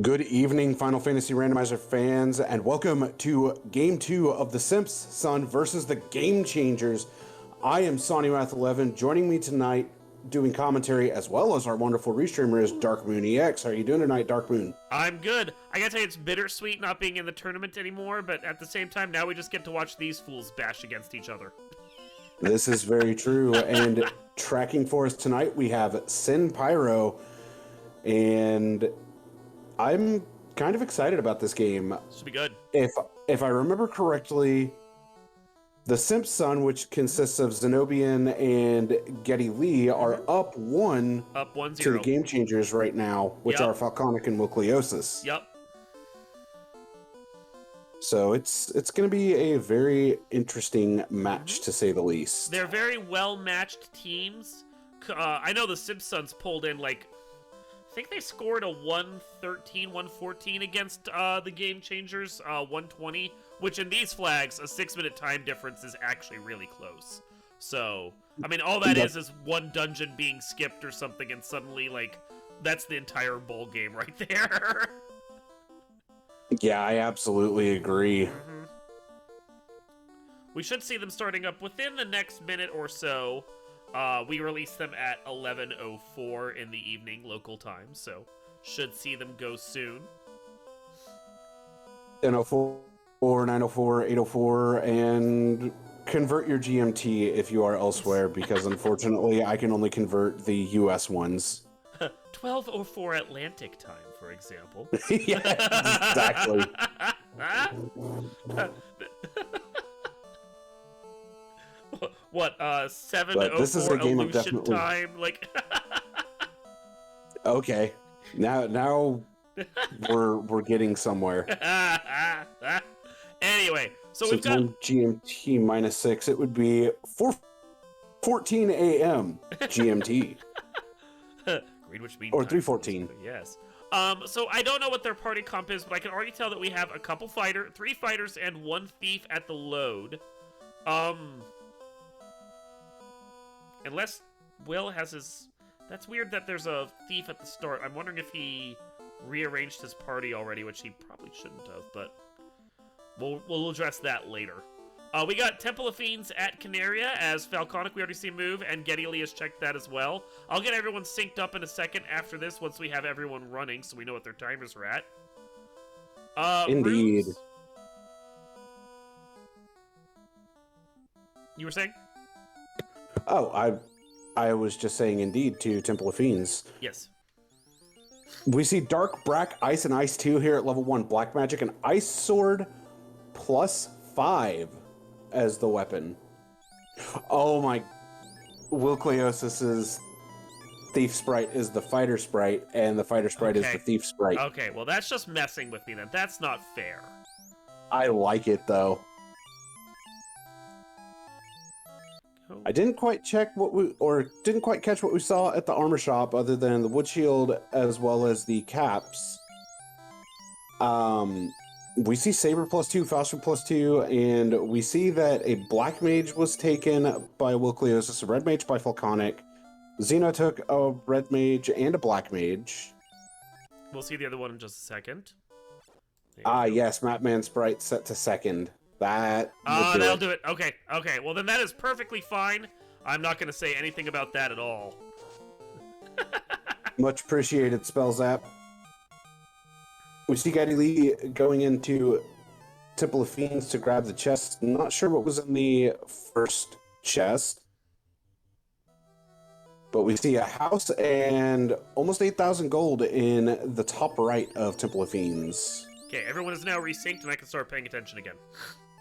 Good evening, Final Fantasy Randomizer fans, and welcome to Game 2 of the Simps, Sun versus the Game Changers. I am SonnyWrath11. Joining me tonight doing commentary, as well as our wonderful restreamer, is Dark Moon EX. How are you doing tonight, Dark Moon? I'm good. I gotta tell you, it's bittersweet not being in the tournament anymore, but at the same time, now we just get to watch these fools bash against each other. This is very true, and tracking for us tonight, we have Sin Pyro, and I'm kind of excited about this game. Should be good. If I remember correctly, the Simps Sun, which consists of Zenobian and Getty Lee, are up 1 Up 1-0 to the Game Changers right now, which are Falconic and Nucleosis. Yep. So it's going to be a very interesting match, to say the least. They're very well-matched teams. I know the Simps Suns pulled in, like, I think they scored a 113, 114 against the Game Changers, 120, which in these flags, a 6-minute time difference is actually really close. So, I mean, all that is one dungeon being skipped or something, and suddenly, like, that's the entire bowl game right there. Yeah, I absolutely agree. We should see them starting up within the next minute or so. We release them at 11:04 in the evening local time, so should see them go soon. 10:04, 9:04, 8:04, and convert your GMT if you are elsewhere, because unfortunately I can only convert the US ones. 12:04 Atlantic time, for example. Yeah, exactly. What, 7:04 Aleutian time? Like, okay, now we're getting somewhere. Anyway, so we've got GMT minus 6. It would be 4:14 a.m. GMT. Greenwich Mean or Time. 3:14. Yes. So I don't know what their party comp is, but I can already tell that we have a couple three fighters, and one thief at the load. Unless Will has his... That's weird that there's a thief at the start. I'm wondering if he rearranged his party already, which he probably shouldn't have, but we'll address that later. We got Temple of Fiends at Canaria as Falconic. We already see move, and Getty Lee has checked that as well. I'll get everyone synced up in a second after this, once we have everyone running, so we know what their timers are at. Indeed. Runes? You were saying? Oh, I was just saying indeed to Temple of Fiends. Yes. We see Dark, Brack, Ice, and Ice 2 here at level 1. Black Magic and Ice Sword +5 as the weapon. Oh my... Wilcleosis's Thief Sprite is the Fighter Sprite, and the Fighter Sprite is the Thief Sprite. Okay, well that's just messing with me then. That's not fair. I like it, though. I didn't quite check didn't quite catch what we saw at the armor shop, other than the wood shield as well as the caps. We see Saber +2, Faster +2, and we see that a Black Mage was taken by Wilcleosis, a Red Mage by Falconic. Xeno took a Red Mage and a Black Mage. We'll see the other one in just a second. Yes, Mapman Sprite set to second. That'll do it. Okay. Well, then that is perfectly fine. I'm not going to say anything about that at all. Much appreciated, Spell Zap. We see Getty Lee going into Temple of Fiends to grab the chest. Not sure what was in the first chest. But we see a house and almost 8,000 gold in the top right of Temple of Fiends. Okay, everyone is now resynced, and I can start paying attention again.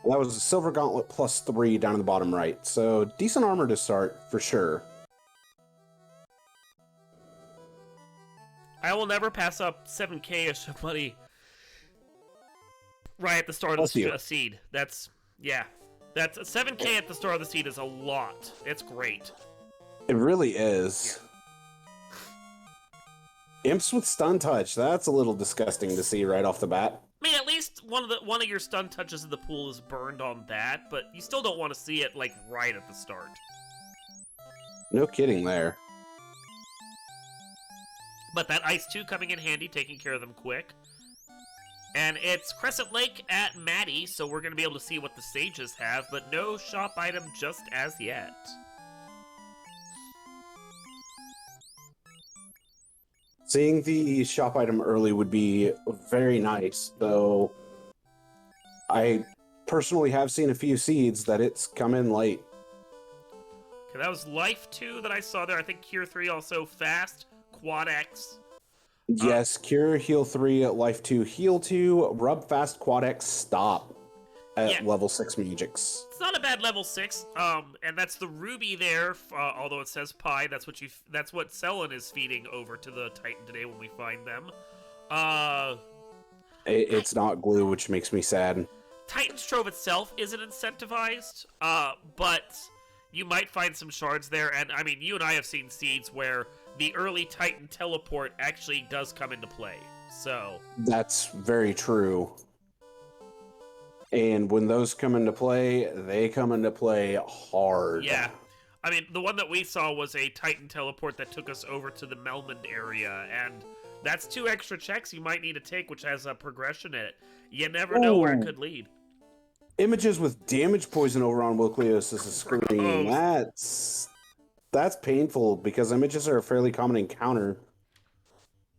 That was a Silver Gauntlet +3 down in the bottom right. So decent armor to start, for sure. I will never pass up 7K-ish of money right at the start of the seed. That's 7K at the start of the seed is a lot. It's great. It really is. Yeah. Imps with stun touch. That's a little disgusting to see right off the bat. I mean, at least one of your stun touches in the pool is burned on that, but you still don't want to see it, like, right at the start. No kidding there. But that Ice 2 coming in handy, taking care of them quick. And it's Crescent Lake at Maddie, so we're going to be able to see what the sages have, but no shop item just as yet. Seeing the shop item early would be very nice, though I personally have seen a few seeds that it's come in late. Okay, that was Life 2 that I saw there. I think Cure 3 also fast. Quad X. Yes, Cure, Heal 3, Life 2, Heal 2, Rub Fast, Quad X, Stop at level 6 magics. It's not a bad level 6. And that's the Ruby there, although it says Pie. That's what Selen is feeding over to the Titan today when we find them. It's not glue, which makes me sad. Titan's Trove itself isn't incentivized, but you might find some shards there, and I mean, you and I have seen seeds where the early Titan teleport actually does come into play, so... That's very true. And when those come into play, they come into play hard. Yeah. I mean, the one that we saw was a Titan teleport that took us over to the Melmond area, and that's 2 extra checks you might need to take, which has a progression in it. You never know where it could lead. Images with damage poison over on Wilcleos' screen. That's painful because images are a fairly common encounter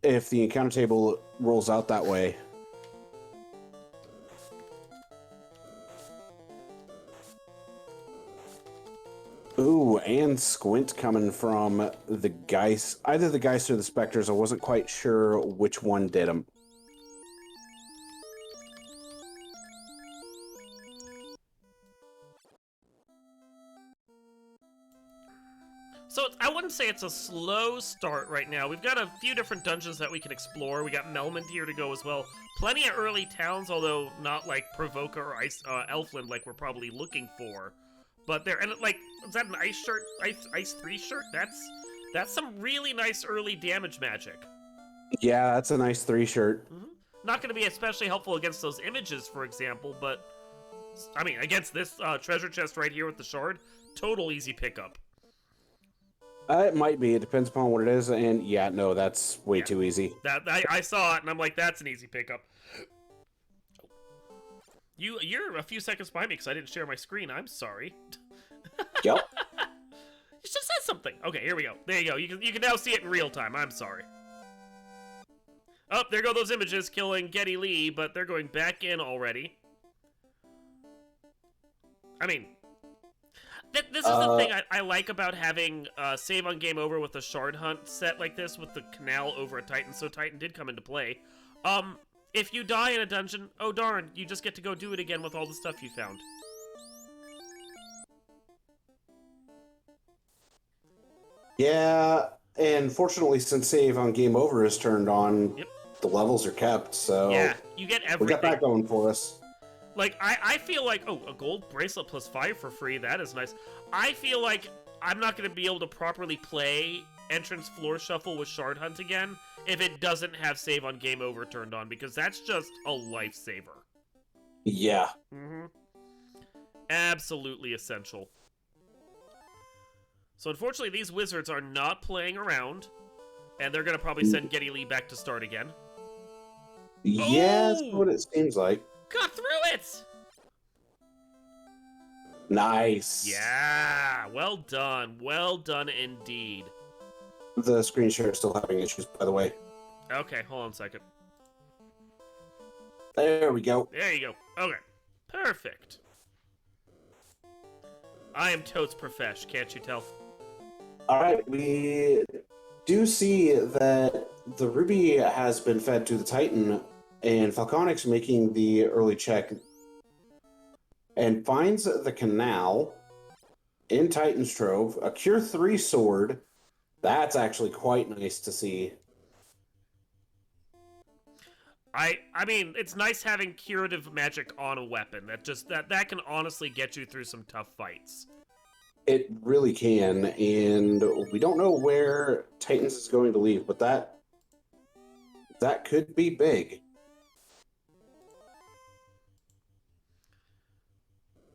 if the encounter table rolls out that way. Ooh, and Squint coming from the Geist. Either the Geist or the Spectres. I wasn't quite sure which one did them. So I wouldn't say it's a slow start right now. We've got a few different dungeons that we can explore. We got Melmond here to go as well. Plenty of early towns, although not like Provoca or Elfland like we're probably looking for. But there, and like, is that an Ice shirt? Ice 3 shirt? That's some really nice early damage magic. Yeah, that's a nice 3 shirt. Mm-hmm. Not going to be especially helpful against those images, for example, but I mean, against this treasure chest right here with the shard, total easy pickup. It might be. It depends upon what it is. And yeah, no, that's way too easy. I saw it, and I'm like, that's an easy pickup. You're a few seconds behind me because I didn't share my screen. I'm sorry. Yep. You just said something. Okay, here we go. There you go. You can now see it in real time. I'm sorry. Oh, there go those images killing Geddy Lee, but they're going back in already. I mean... This is the thing I like about having save on game over with a shard hunt set like this with the canal over a Titan, so Titan did come into play. If you die in a dungeon, oh darn, you just get to go do it again with all the stuff you found. Yeah, and fortunately, since save on game over is turned on, the levels are kept, so... Yeah, you get everything. We got that going for us. Like, I feel like, oh, a gold bracelet plus 5 for free, that is nice. I feel like I'm not going to be able to properly play Entrance Floor Shuffle with Shard Hunt again if it doesn't have save on game over turned on, because that's just a lifesaver. Yeah. Mm-hmm. Absolutely essential. So unfortunately, these wizards are not playing around, and they're going to probably send Geddy Lee back to start again. Yeah, that's what it seems like. Got through it! Nice. Yeah, well done. Well done indeed. The screen share is still having issues, by the way. Okay, hold on a second. There we go. There you go. Okay, perfect. I am totes profesh, can't you tell? Alright, we do see that the Ruby has been fed to the Titan, and Falconix making the early check and finds the canal in Titan's Trove, a Cure 3 sword. That's actually quite nice to see. I mean, it's nice having curative magic on a weapon. That can honestly get you through some tough fights. It really can, and we don't know where Titans is going to leave, but that could be big.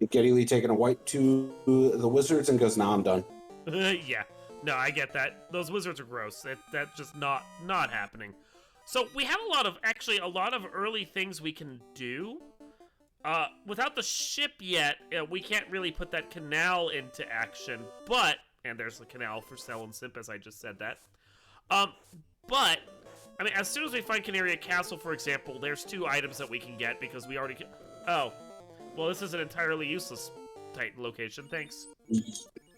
Geddy Lee taking a white to the Wizards and goes, nah, I'm done. Yeah. No, I get that. Those wizards are gross. That's just not happening. So we have a lot of early things we can do. Without the ship yet, we can't really put that canal into action. But, and there's the canal for Cell and Simp, as I just said that. But, I mean, as soon as we find Canaria Castle, for example, there's 2 items that we can get because we already can. Oh, well, this is an entirely useless Titan location. Thanks.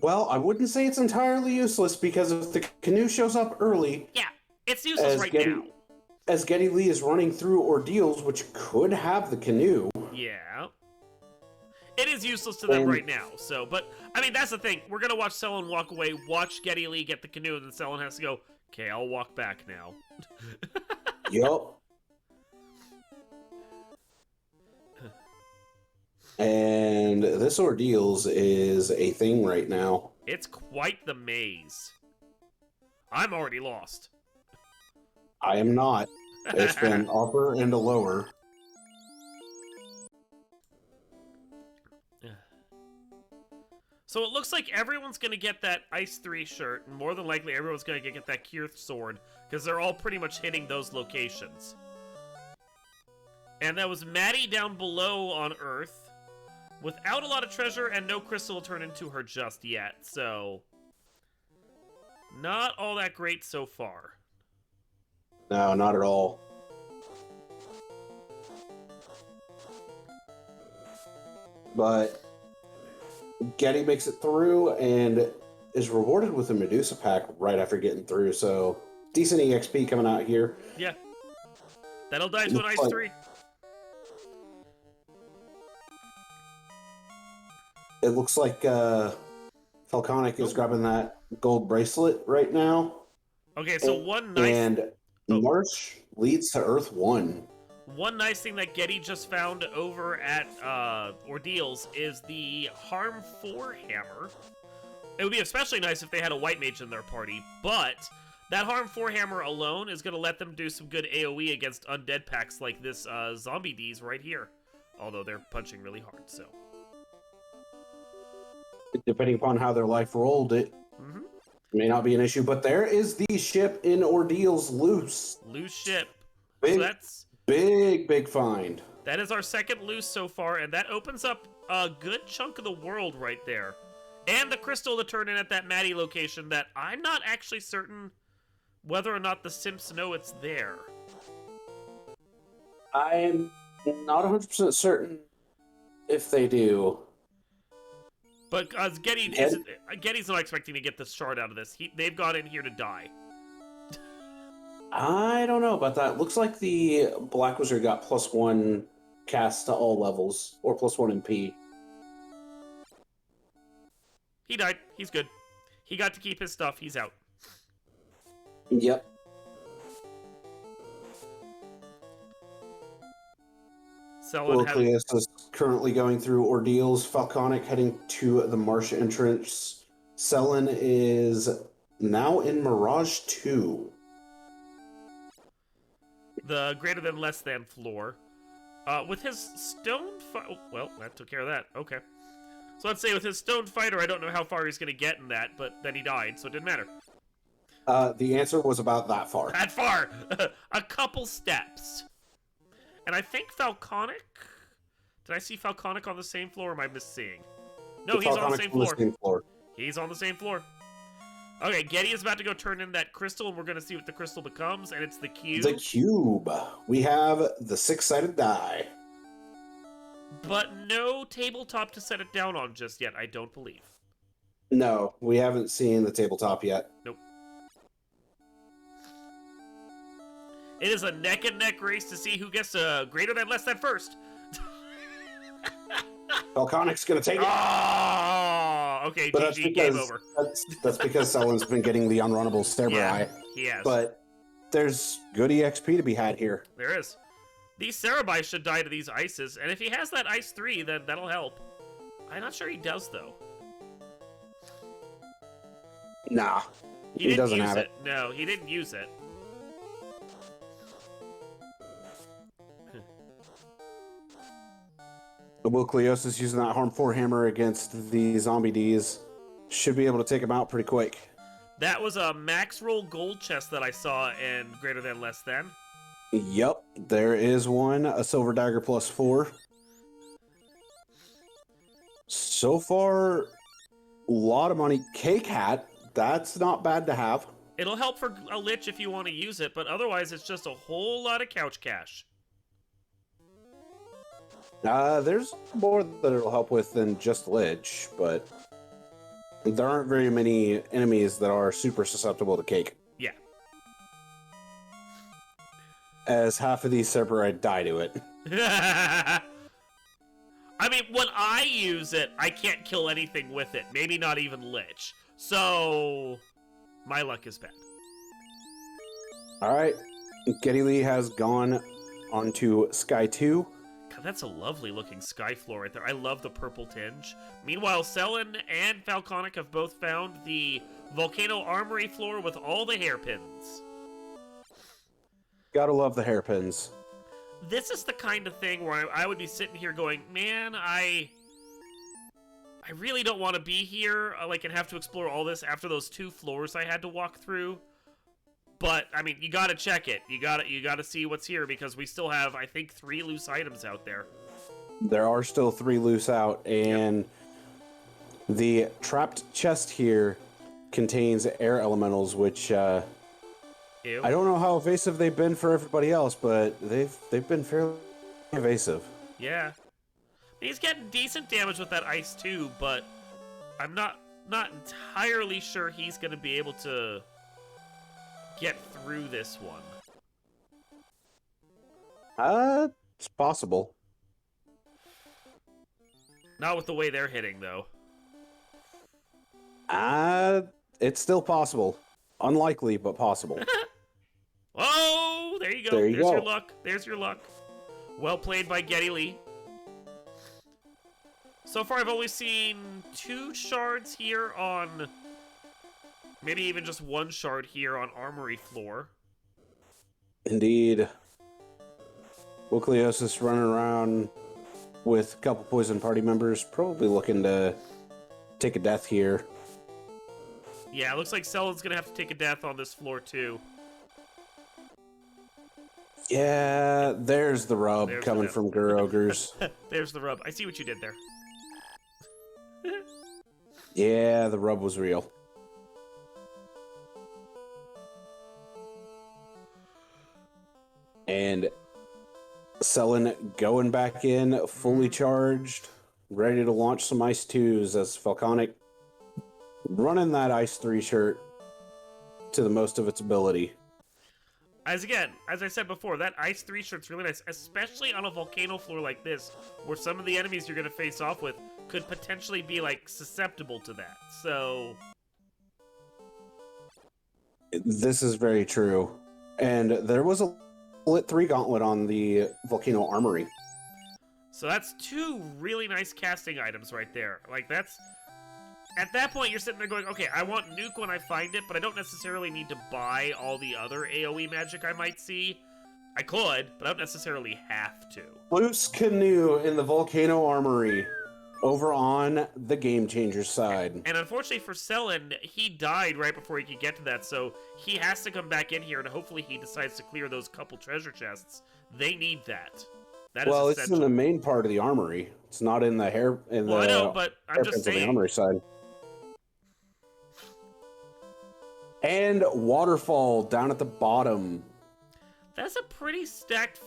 Well, I wouldn't say it's entirely useless because if the canoe shows up early... Yeah, it's useless right now. As Geddy Lee is running through ordeals, which could have the canoe... Yeah. It is useless to them right now, so... But, I mean, that's the thing. We're gonna watch Cellin walk away, watch Geddy Lee get the canoe, and then Cellin has to go, okay, I'll walk back now. Yup. And this ordeals is a thing right now. It's quite the maze. I'm already lost. I am not. It's been upper and a lower. So it looks like everyone's going to get that Ice 3 shirt, and more than likely everyone's going to get that Kirth sword, because they're all pretty much hitting those locations. And that was Maddie down below on Earth, without a lot of treasure and no crystal to turn into her just yet, so... Not all that great so far. No, not at all. But Geddy makes it through and is rewarded with a Medusa pack right after getting through, so decent EXP coming out here. Yeah. That'll die to an Ice 3. It looks like Falconic is grabbing that gold bracelet right now. Okay, so one nice... And March leads to Earth 1. One nice thing that Geddy just found over at Ordeals is the Harm 4 hammer. It would be especially nice if they had a white mage in their party, but that Harm 4 hammer alone is going to let them do some good AoE against undead packs like this Zombie D's right here. Although they're punching really hard, so... Depending upon how their life rolled, it may not be an issue. But there is the ship in Ordeals loose. Loose ship. Big, so that's big find. That is our second loose so far, and that opens up a good chunk of the world right there. And the crystal to turn in at that Maddie location that I'm not actually certain whether or not the Simps know it's there. I'm not 100% certain if they do. But Geddy's not expecting to get this shard out of this. They've got in here to die. I don't know about that. Looks like the Black Wizard got +1 cast to all levels, or +1 MP. He died. He's good. He got to keep his stuff. He's out. Yep. Orcleus is currently going through ordeals. Falconic heading to the marsh entrance. Cellin is now in Mirage 2. The greater than less than floor. With his stone well, that took care of that. Okay. So let's say with his stone fighter, I don't know how far he's going to get in that, but then he died, so it didn't matter. The answer was about that far. That far! A couple steps. And I think Falconic... Did I see Falconic on the same floor, or am I misseeing? No, he's on the same floor. He's on the same floor. Okay, Geddy is about to go turn in that crystal, and we're going to see what the crystal becomes, and it's the cube. The cube. We have the 6-sided die. But no tabletop to set it down on just yet, I don't believe. No, we haven't seen the tabletop yet. Nope. It is a neck-and-neck race to see who gets a greater than less than first. Falconic's gonna take it. Oh, okay, but GG, game over. That's because Sellen's been getting the unrunnable Cerebri. He has. But there's good EXP to be had here. There is. These Cerebi should die to these ices, and if he has that Ice 3, then that'll help. I'm not sure he does, though. Nah, he doesn't have it. No, he didn't use it. The Will Cleosis using that Harm 4 hammer against the Zombie Ds should be able to take him out pretty quick. That was a max roll gold chest that I saw in greater than less than. Yep, there is one, a silver dagger +4. So far, a lot of money. Cake hat, that's not bad to have. It'll help for a lich if you want to use it, but otherwise it's just a whole lot of couch cash. There's more that it'll help with than just lich, but there aren't very many enemies that are super susceptible to cake. Yeah. As half of these Cerberite die to it. I mean, when I use it, I can't kill anything with it. Maybe not even lich. So, my luck is bad. Alright, Geddy Lee has gone onto Sky 2. God, that's a lovely looking sky floor right there. I love the purple tinge. Meanwhile, Selen and Falconic have both found the Volcano Armory floor with all the hairpins. Gotta love the hairpins. This is the kind of thing where I would be sitting here going, man, I really don't want to be here, like, and have to explore all this after those 2 floors I had to walk through. But, I mean, you gotta check it. You gotta see what's here, because we still have, I think, 3 loose items out there. There are still 3 loose out, and the trapped chest here contains air elementals, which, Ew. I don't know how evasive they've been for everybody else, but they've been fairly evasive. Yeah. He's getting decent damage with that ice, too, but I'm not entirely sure he's gonna be able to get through this one. It's possible. Not with the way they're hitting, though. It's still possible. Unlikely, but possible. Oh, there you go. There you There's go. your luck. There's your luck. Well played by Geddy Lee. So far, I've only seen 2 shards here on... Maybe even just 1 shard here on Armory floor. Indeed. Wokleosis running around with a couple poison party members, probably looking to take a death here. Yeah, it looks like Selen's gonna have to take a death on this floor, too. Yeah, there's the rub There's coming the- from Gur Ogres. There's the rub. I see what you did there. Yeah, the rub was real. And Selen going back in, fully charged, ready to launch some Ice 2s as Falconic running that Ice 3 shirt to the most of its ability. As I said before, that Ice 3 shirt's really nice, especially on a volcano floor like this, where some of the enemies you're going to face off with could potentially be, like, susceptible to that. So... This is very true. And there was a Lit 3 gauntlet on the Volcano Armory. So that's 2 really nice casting items right there. Like, that's... At that point, you're sitting there going, okay, I want Nuke when I find it, but I don't necessarily need to buy all the other AoE magic I might see. I could, but I don't necessarily have to. Loose Canoe in the Volcano Armory over on the Game Changers side. And unfortunately for Selen, he died right before he could get to that, so he has to come back in here, and hopefully he decides to clear those couple treasure chests. They need that. That Well, is it's essential. in the main part of the armory. It's not in the hair in Well, the I know, but I'm just hairpins on the saying. armory side. And Waterfall down at the bottom. That's a pretty stacked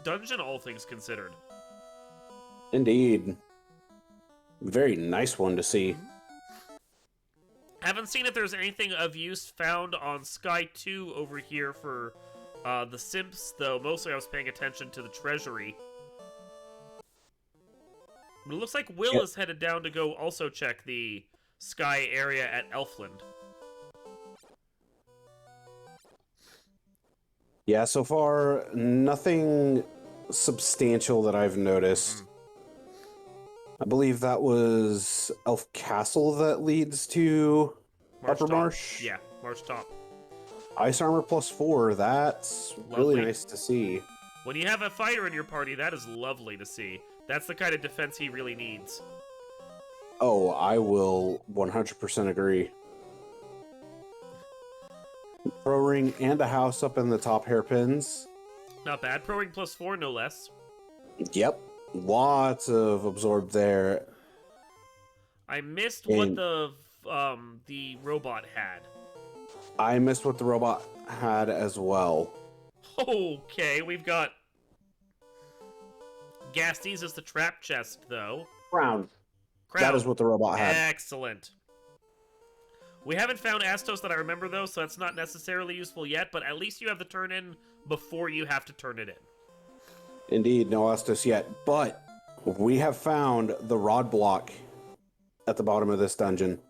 dungeon, all things considered. Indeed. Very nice one to see. Haven't seen if there's anything of use found on Sky 2 over here for the Simps, though mostly I was paying attention to the treasury. But it looks like Will is headed down to go also check the Sky area at Elfland. Yeah, so far, nothing substantial that I've noticed. I believe that was Elf Castle that leads to Upper Top. Marsh. Yeah, Marsh Top. Ice Armor +4, that's really Lovely. nice to see. When you have a fighter in your party, that is lovely to see. That's the kind of defense he really needs. Oh, I will 100% agree. Pro ring and a house up in the top hairpins. Not bad. Pro ring +4, no less. Yep. Lots of absorb there. I missed And what the robot had. I missed what the robot had as well. Okay, we've got Gasties as the trap chest, though. Crown. Crown. That is what the robot had. Excellent. We haven't found Astos that I remember, though, so that's not necessarily useful yet, but at least you have the turn in before you have to turn it in. Indeed, no Astos yet. But we have found the rod block at the bottom of this dungeon.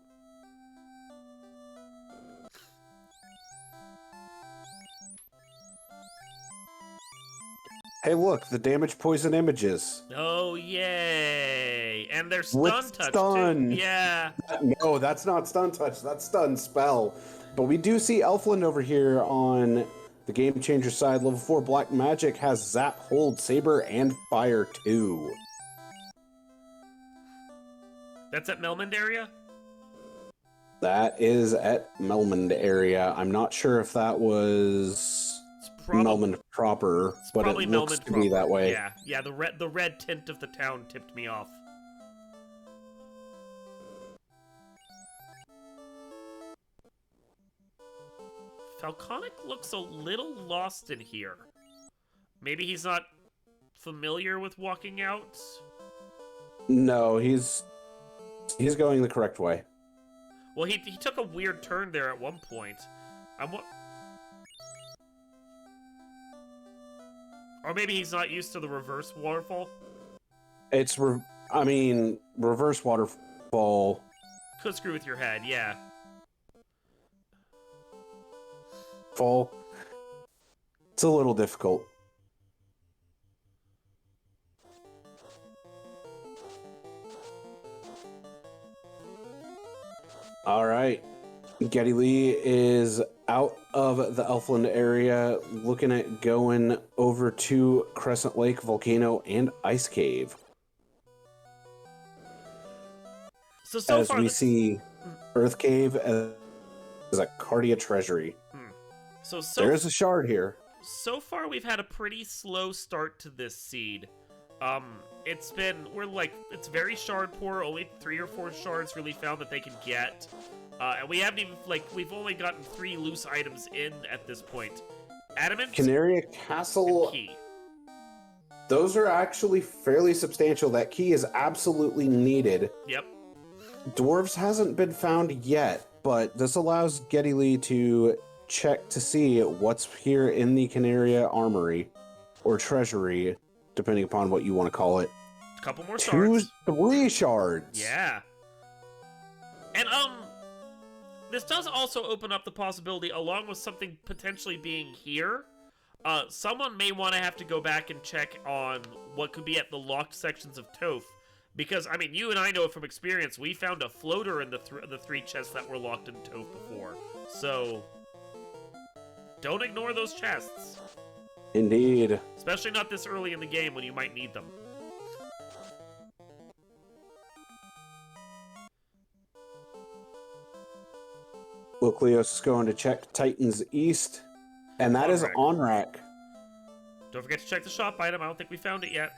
Hey, look, the damage poison images. Oh, yay! And they're With stun touch, stun. too. Yeah. No, that's not stun touch. That's stun spell. But we do see Elfland over here on the Game Changer side. Level 4 Black Magic has Zap, Hold, Saber, and Fire too. That's at Melmond area? That is at Melmond area. I'm not sure if that was Melmond proper, but it looks to be that way. Yeah, the red tint of the town tipped me off. Falconic looks a little lost in here. Maybe he's not familiar with walking out? No, he's going the correct way. Well, he took a weird turn there at one point. Or maybe he's not used to the reverse waterfall? It's, reverse waterfall. Could screw with your head, yeah. Fall. It's a little difficult. All right. Geddy Lee is out of the Elfland area, looking at going over to Crescent Lake, Volcano, and Ice Cave. So as far we see Earth Cave as a Cardia Treasury. So there is a shard here. So far, we've had a pretty slow start to this seed. It's very shard poor. Only 3 or 4 shards really found that they can get. And we haven't even, we've only gotten 3 loose items in at this point. Adamant, Canaria Castle, and key. Those are actually fairly substantial. That key is absolutely needed. Yep. Dwarves hasn't been found yet, but this allows Geddy Lee to check to see what's here in the Canaria Armory, or Treasury, depending upon what you want to call it. A couple more shards. 3 shards. Yeah. And, this does also open up the possibility, along with something potentially being here, someone may want to have to go back and check on what could be at the locked sections of Toph. Because, you and I know from experience, we found a floater in the 3 chests that were locked in Toph before. So, don't ignore those chests. Indeed. Especially not this early in the game when you might need them. Lucleos is going to check Titan's East, and that is on rack. Don't forget to check the shop item. I don't think we found it yet.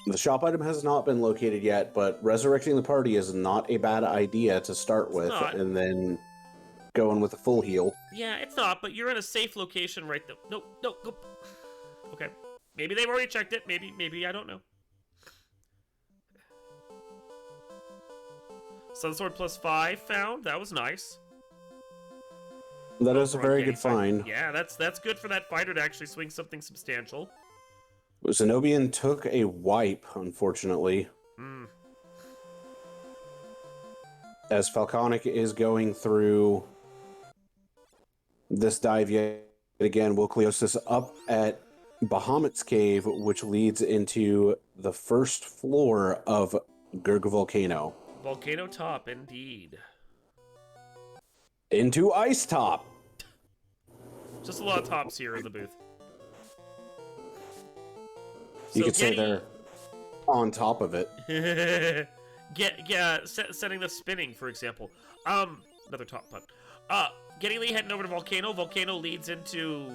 The shop item has not been located yet, but resurrecting the party is not a bad idea to start with, and then going with a full heal. Yeah, it's not, but you're in a safe location right there. No, go. Okay. Maybe they've already checked it. Maybe, I don't know. Sunsword +5 found. That was nice. That is a very good find. Yeah, that's good for that fighter to actually swing something substantial. Zenobian took a wipe, unfortunately. As Falconic is going through this dive yet again, Wilcleos is up at Bahamut's Cave, which leads into the first floor of Gurg Volcano. Volcano Top, indeed. Into Ice Top. Just a lot of tops here in the booth. You could say they're on top of it. Setting the spinning, for example. Another top pun. Geddy Lee heading over to Volcano. Volcano leads into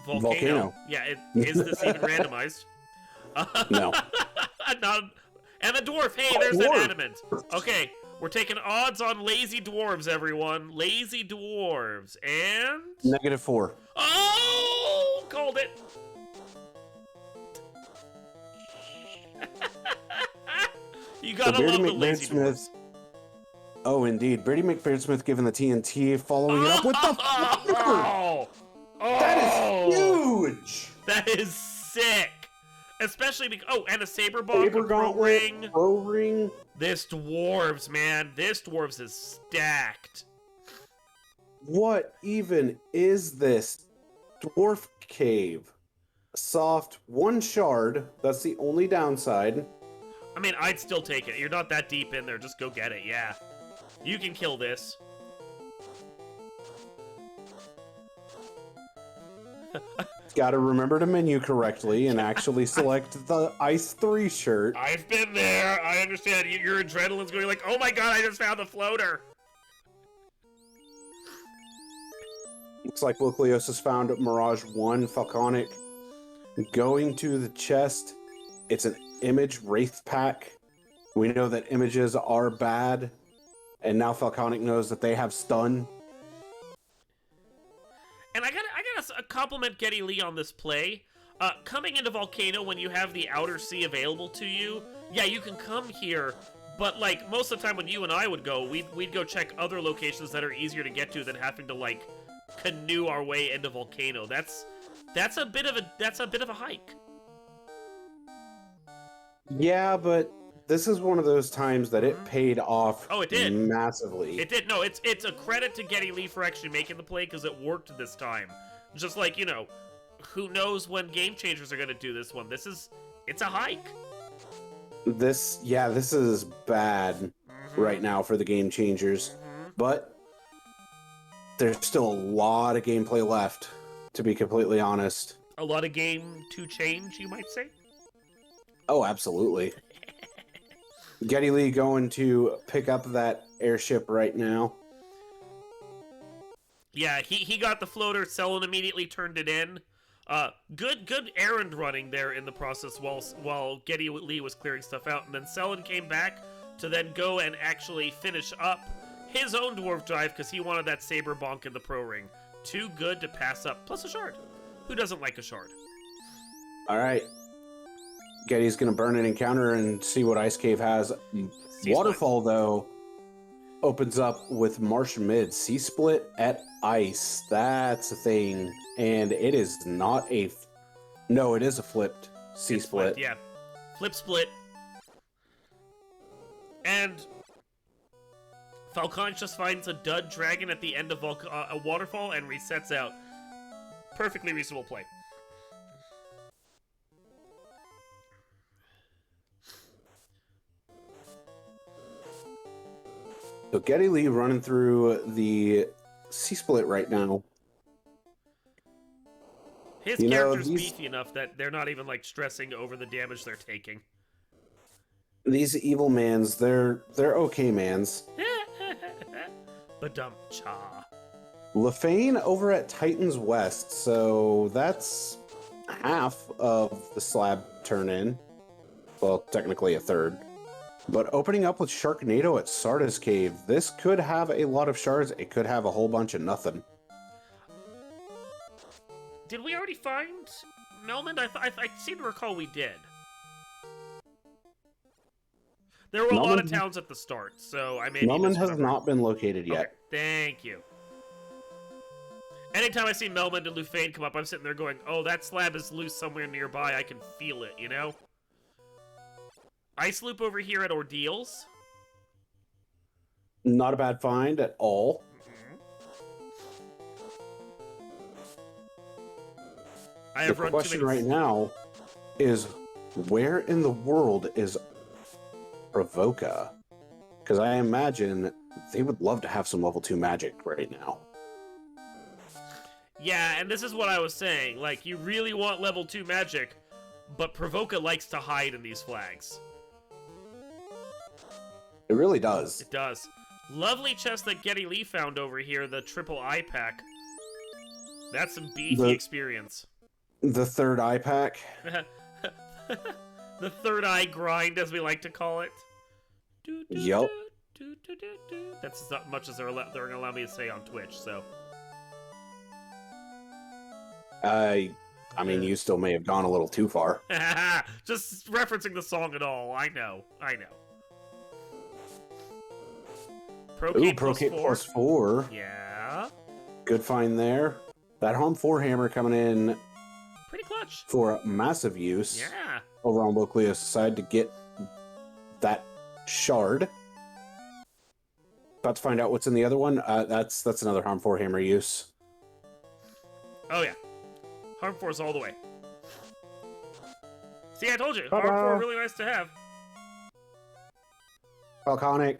Volcano. Yeah, is this even randomized? No. And the dwarf. Hey, there's that adamant. Okay, we're taking odds on lazy dwarves, everyone. Lazy dwarves. And... -4. Oh! Called it. You gotta love the lazy dwarves. Oh, indeed. Brady McBeardsmith giving the TNT, following it up with the... That is huge! That is sick! Especially because... Oh, and a Saber Bonk, Saber a Pro Gauntlet, Pro Ring. This dwarves, man. This dwarves is stacked. What even is this? Dwarf Cave. Soft, 1 shard. That's the only downside. I mean, I'd still take it. You're not that deep in there. Just go get it, yeah. You can kill this. Gotta remember to menu correctly and actually select the Ice 3 shirt. I've been there. I understand. Your adrenaline's going like, oh my god, I just found the floater. Looks like Wilcleos has found Mirage 1 Falconic. Going to the chest. It's an image Wraith pack. We know that images are bad. And now Falconic knows that they have stun. And I gotta compliment Geddy Lee on this play. Coming into Volcano when you have the Outer Sea available to you, yeah, you can come here, but like most of the time when you and I would go, we'd go check other locations that are easier to get to than having to like canoe our way into Volcano. That's a bit of a hike. Yeah, but this is one of those times that it paid off. Oh, it did. Massively. It did. No, it's a credit to Geddy Lee for actually making the play because it worked this time. Just like, you know, who knows when Game Changers are going to do this one. It's a hike. This is bad right now for the Game Changers. But there's still a lot of gameplay left, to be completely honest. A lot of game to change, you might say? Oh, absolutely. Geddy Lee going to pick up that airship right now. Yeah, he got the floater. Selen immediately turned it in. Good errand running there in the process while Geddy Lee was clearing stuff out, and then Selen came back to then go and actually finish up his own dwarf drive because he wanted that Saber Bonk in the Pro Ring. Too good to pass up. Plus a shard. Who doesn't like a shard? All right. Geddy's going to burn an encounter and see what Ice Cave has. Waterfall, though, opens up with Marsh Mid. C-Split at Ice. That's a thing. And it is not a... No, it is a flipped C-Split. Yeah. Flip split. And Falcon just finds a dud dragon at the end of a waterfall and resets out. Perfectly reasonable play. So Geddy Lee running through the C-Split right now. His character's beefy enough that they're not even like stressing over the damage they're taking. These evil mans, they're okay mans. Badum-cha. LaFane over at Titans West, so that's half of the slab turn in. Well, technically a third. But opening up with Sharknado at Sardis Cave, this could have a lot of shards. It could have a whole bunch of nothing. Did we already find Melmond? I seem to recall we did. There were a lot of towns at the start, so I may be Melmond has not been located yet. Okay, thank you. Anytime I see Melmond and Lufane come up, I'm sitting there going, oh, that slab is loose somewhere nearby. I can feel it, you know? Ice Loop over here at Ordeals. Not a bad find at all. The question right now is, where in the world is Provoca? Because I imagine they would love to have some level 2 magic right now. Yeah, and this is what I was saying. Like, you really want level 2 magic, but Provoca likes to hide in these flags. It really does. It does. Lovely chest that Getty Lee found over here, the triple eye pack. That's some beefy The- experience. The third eye pack. The third eye grind, as we like to call it. Yup. That's as much as they're going to allow me to say on Twitch, so. I mean, you still may have gone a little too far. Just referencing the song at all. I know. Ooh, Procate plus 4. Yeah. Good find there. That Harm 4 hammer coming in Pretty clutch. for massive use. Yeah. Over on Locleo's side to get that shard. About to find out what's in the other one. That's another Harm 4 hammer use. Oh, yeah. Harm 4's all the way. See, I told you. Harm 4 really nice to have. Falconic.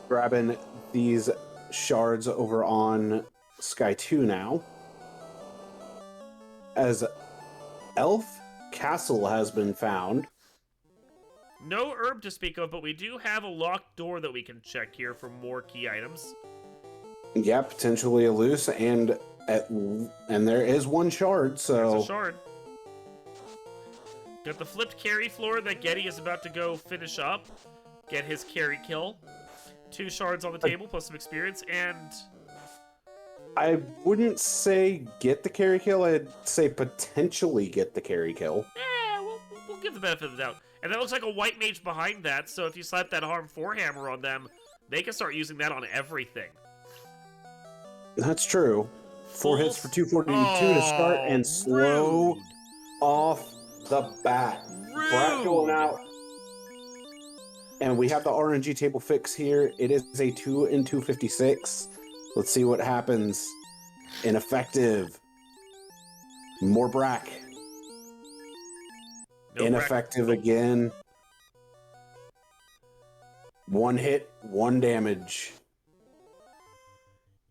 Grabbing these shards over on Sky 2 now. As Elf Castle has been found. No herb to speak of, but we do have a locked door that we can check here for more key items. Yeah, potentially a loose, and there is one shard, so... There's a shard. Got the flipped carry floor that Getty is about to go finish up. Get his carry kill. 2 shards on the table, plus some experience, and... I wouldn't say get the carry kill, I'd say potentially get the carry kill. Yeah, we'll give the benefit of the doubt. And that looks like a white mage behind that, so if you slap that Harm 4 hammer on them, they can start using that on everything. That's true. 4 hits for 242 to start, and slow rude. off the bat. Rude. Brat going out. And we have the RNG table fix here. It is a 2 and 256. Let's see what happens. Ineffective. More Brack. No Ineffective Brack. again. 1 hit, 1 damage.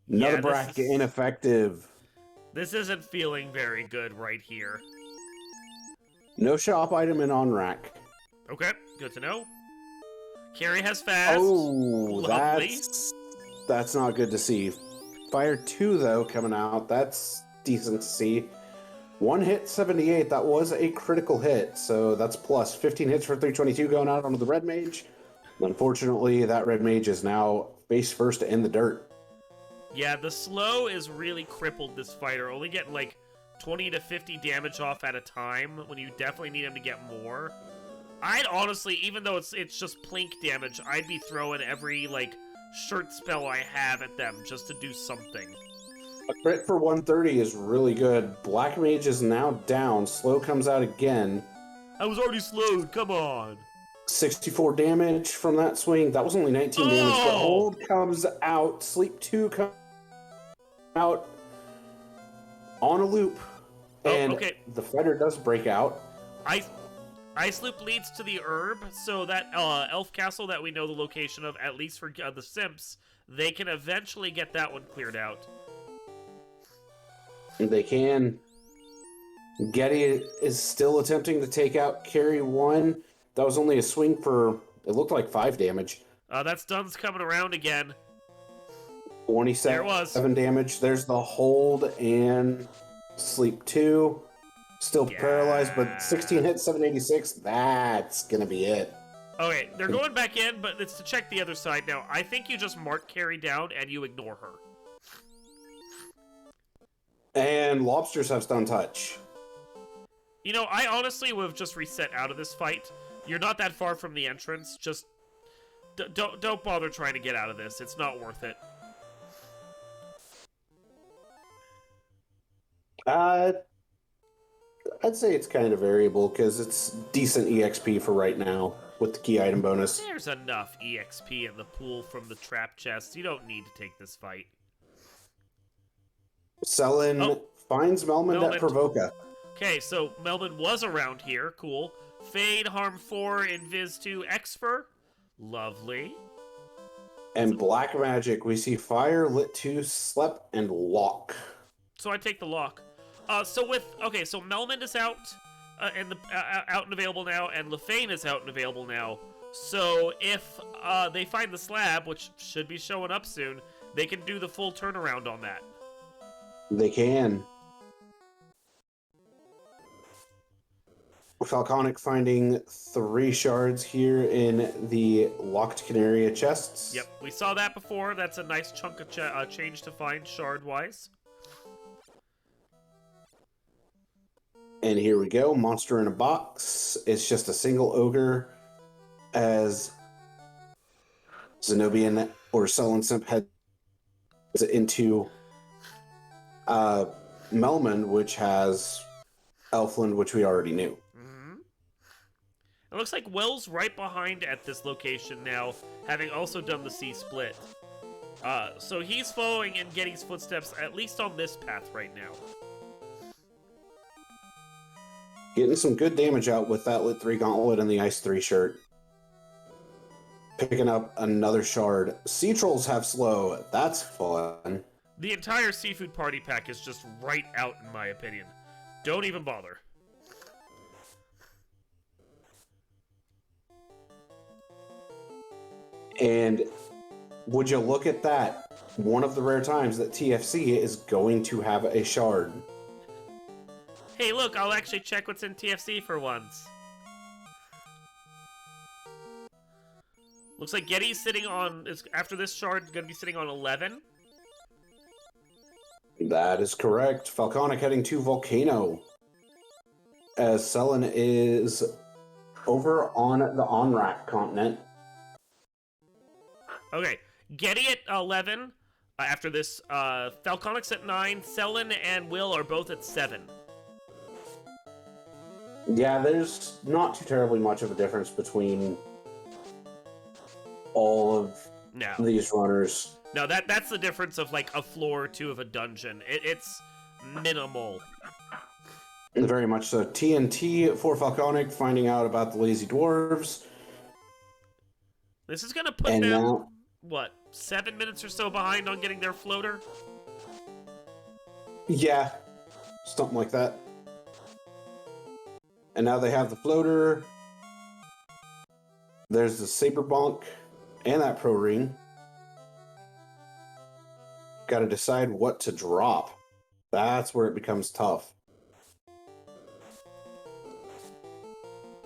Another Brack, ineffective. This isn't feeling very good right here. No shop item in on rack. Okay, good to know. Carry has fast. Oh, Lovely. that's not good to see. Fire 2, though, coming out. That's decent to see. 1 hit, 78. That was a critical hit, so that's plus. 15 hits for 322 going out onto the Red Mage. Unfortunately, that Red Mage is now face first in the dirt. Yeah, the slow is really crippled this fighter, only getting like 20 to 50 damage off at a time when you definitely need him to get more. I'd honestly, even though it's just plink damage, I'd be throwing every, like, shirt spell I have at them just to do something. A crit for 130 is really good. Black Mage is now down. Slow comes out again. I was already slowed, come on! 64 damage from that swing. That was only 19 damage, but Hold comes out. Sleep 2 comes out on a loop. And okay. the fighter does break out. Ice Loop leads to the herb, so that Elf Castle that we know the location of, at least for the Simps, they can eventually get that one cleared out. They can. Getty is still attempting to take out Carry 1. That was only a swing for, it looked like 5 damage. That stun's coming around again. 27 There it was. damage. There's the Hold and Sleep 2. Still paralyzed, but 16 hits, 786. That's going to be it. Okay, they're going back in, but it's to check the other side now. I think you just mark Carry down and you ignore her. And Lobsters have stun touch. You know, I honestly would have just reset out of this fight. You're not that far from the entrance. Just don't bother trying to get out of this. It's not worth it. I'd say it's kind of variable because it's decent EXP for right now with the key item bonus. There's enough EXP in the pool from the trap chest. You don't need to take this fight. Selin finds Melman at Provoca. Okay, so Melman was around here. Cool. Fade, Harm 4, Invis 2, Xfer. Lovely. And Black Magic, we see Fire, Lit 2, Slep, and Lock. So I take the lock. So Melman is out, out and available now, and Lefane is out and available now. So if they find the slab, which should be showing up soon, they can do the full turnaround on that. They can. Falconic finding 3 shards here in the locked Canaria chests. Yep, we saw that before. That's a nice chunk of change to find shard-wise. And here we go, monster in a box. It's just a single ogre as Zenobian or Sullen Simp heads into Melman, which has Elfland, which we already knew. It looks like Will's right behind at this location now, having also done the C-split. So he's following in Getty's footsteps, at least on this path right now. Getting some good damage out with that Lit 3 Gauntlet and the Ice 3 shirt. Picking up another shard. Sea Trolls have slow. That's fun. The entire Seafood Party pack is just right out, in my opinion. Don't even bother. And would you look at that? One of the rare times that TFC is going to have a shard. Hey, look, I'll actually check what's in TFC for once. Looks like Getty's sitting on, after this shard, going to be sitting on 11. That is correct. Falconic heading to Volcano. As Selen is over on the Onrak continent. Okay, Getty at 11. After this, Falconic's at 9. Selen and Will are both at 7. Yeah, there's not too terribly much of a difference between all of these runners. No, that's the difference of like a floor or 2 of a dungeon. It's minimal. Very much so. TNT for Falconic, finding out about the Lazy Dwarves. This is going to put them, now, what, 7 minutes or so behind on getting their floater? Yeah, something like that. And now they have the floater. There's the Saber Bonk and that Pro Ring. Got to decide what to drop. That's where it becomes tough.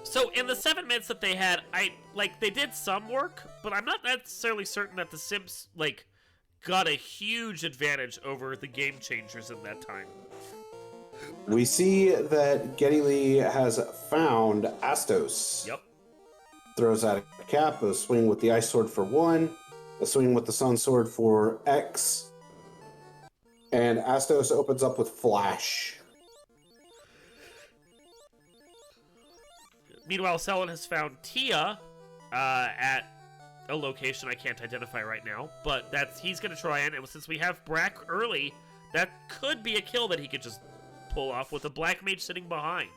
So in the 7 minutes that they had, they did some work, but I'm not necessarily certain that the Simps, got a huge advantage over the Game Changers in that time. We see that Geddy Lee has found Astos. Yep. Throws out a cap, a swing with the Ice Sword for 1, a swing with the Sun Sword for X, and Astos opens up with Flash. Meanwhile, Selen has found Tia at a location I can't identify right now, but he's going to try and since we have Brack early, that could be a kill that he could just pull off with a Black Mage sitting behind.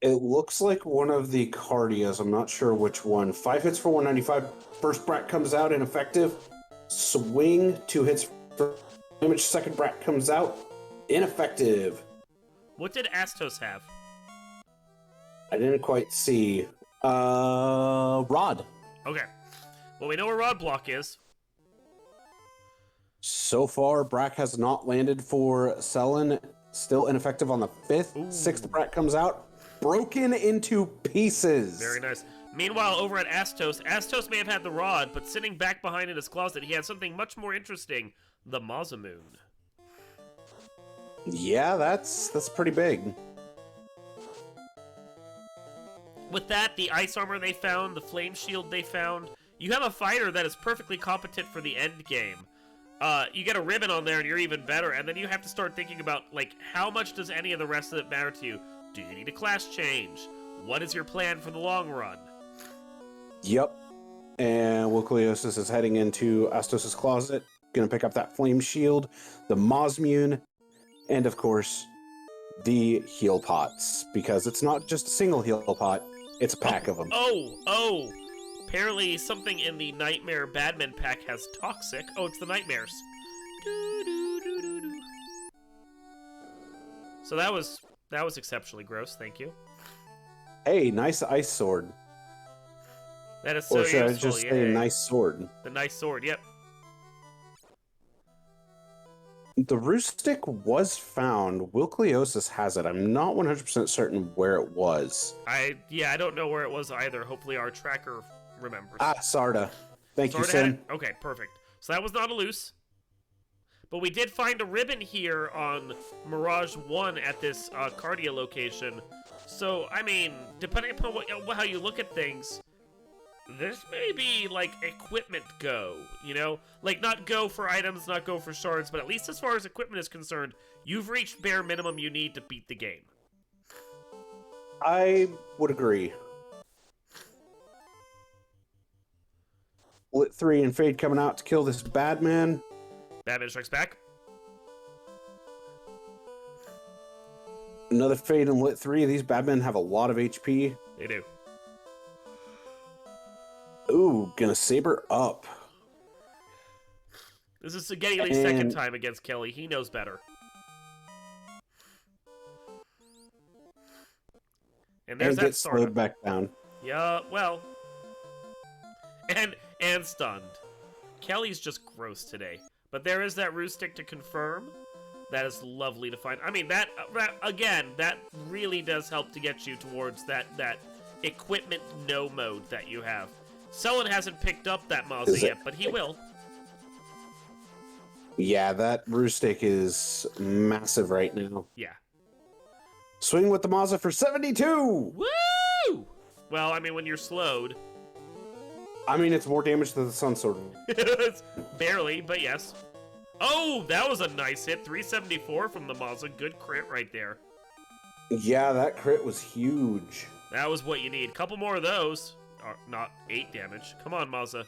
It looks like one of the Cardias. I'm not sure which one. 5 hits for 195. First Brack comes out ineffective. Swing, 2 hits for damage. Second Brack comes out ineffective. What did Astos have? I didn't quite see. Rod. Okay. Well, we know where Rod Block is. So far, Brack has not landed for Selen. Still ineffective on the 5th. Ooh. 6th Brack comes out. Broken into pieces. Very nice. Meanwhile, over at Astos may have had the rod, but sitting back behind in his closet, he had something much more interesting, the Mazamoon. Yeah, that's pretty big. With that, the ice armor they found, the flame shield they found, you have a fighter that is perfectly competent for the end game. You get a ribbon on there and you're even better, and then you have to start thinking about, how much does any of the rest of it matter to you? Do you need a class change? What is your plan for the long run? Yep. And Wilcoliosis is heading into Astos' closet. Gonna pick up that flame shield, the Mosmune, and of course, the heal pots. Because it's not just a single heal pot, it's a pack of them. Oh! Apparently something in the Nightmare Badman pack has Toxic. Oh, it's the Nightmares. So that was exceptionally gross, thank you. Hey, nice ice sword. That is so Or should I useful, just say yeah. nice sword? The nice sword, yep. Nice sword. The nice sword, yep. The roost stick was found. Wilkliosis has it. I'm not 100% certain where it was. I don't know where it was either. Hopefully our tracker remembers. Ah, Sarda. Thank you, Sorta had Sim. it? Okay, perfect. So that was not a loose. But we did find a ribbon here on Mirage 1 at this cardio location. So, I mean, depending upon how you look at things, this may be, like, equipment go, you know? Like, not go for items, not go for shards, but at least as far as equipment is concerned, you've reached bare minimum you need to beat the game. I would agree. Lit 3 and Fade coming out to kill this bad man. Batman Strikes Back. Another Fade and Lit 3. These bad men have a lot of HP. They do. Ooh, gonna saber up. This is Getty Lee's second time against Kelly. He knows better. And there's that gets slowed back down. Yeah, well. And stunned. Kelly's just gross today. But there is that roost stick to confirm. That is lovely to find. I mean, that again, that really does help to get you towards that equipment no mode that you have. Selin hasn't picked up that Mazda yet, but he will. Yeah, that roost stick is massive right now. Yeah. Swing with the Mazda for 72! Woo! Well, I mean, when you're slowed. I mean, it's more damage than the Sun Sword. Barely, but yes. Oh, that was a nice hit. 374 from the Mazda. Good crit right there. Yeah, that crit was huge. That was what you need. Couple more of those. Not 8 damage. Come on, Mazda.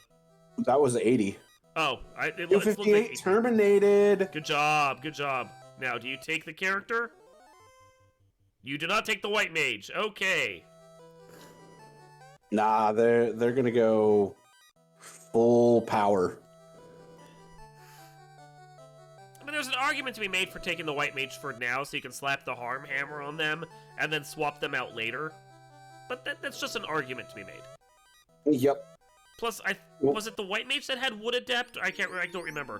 That was 80. Oh, it looks 258 like terminated. Good job, good job. Now, do you take the character? You do not take the white mage. Okay. Nah, they're gonna go full power. I mean, there's an argument to be made for taking the white mage for now, so you can slap the harm hammer on them and then swap them out later. But that's just an argument to be made. Yep. Plus, was it the white mage that had wood adept? I don't remember.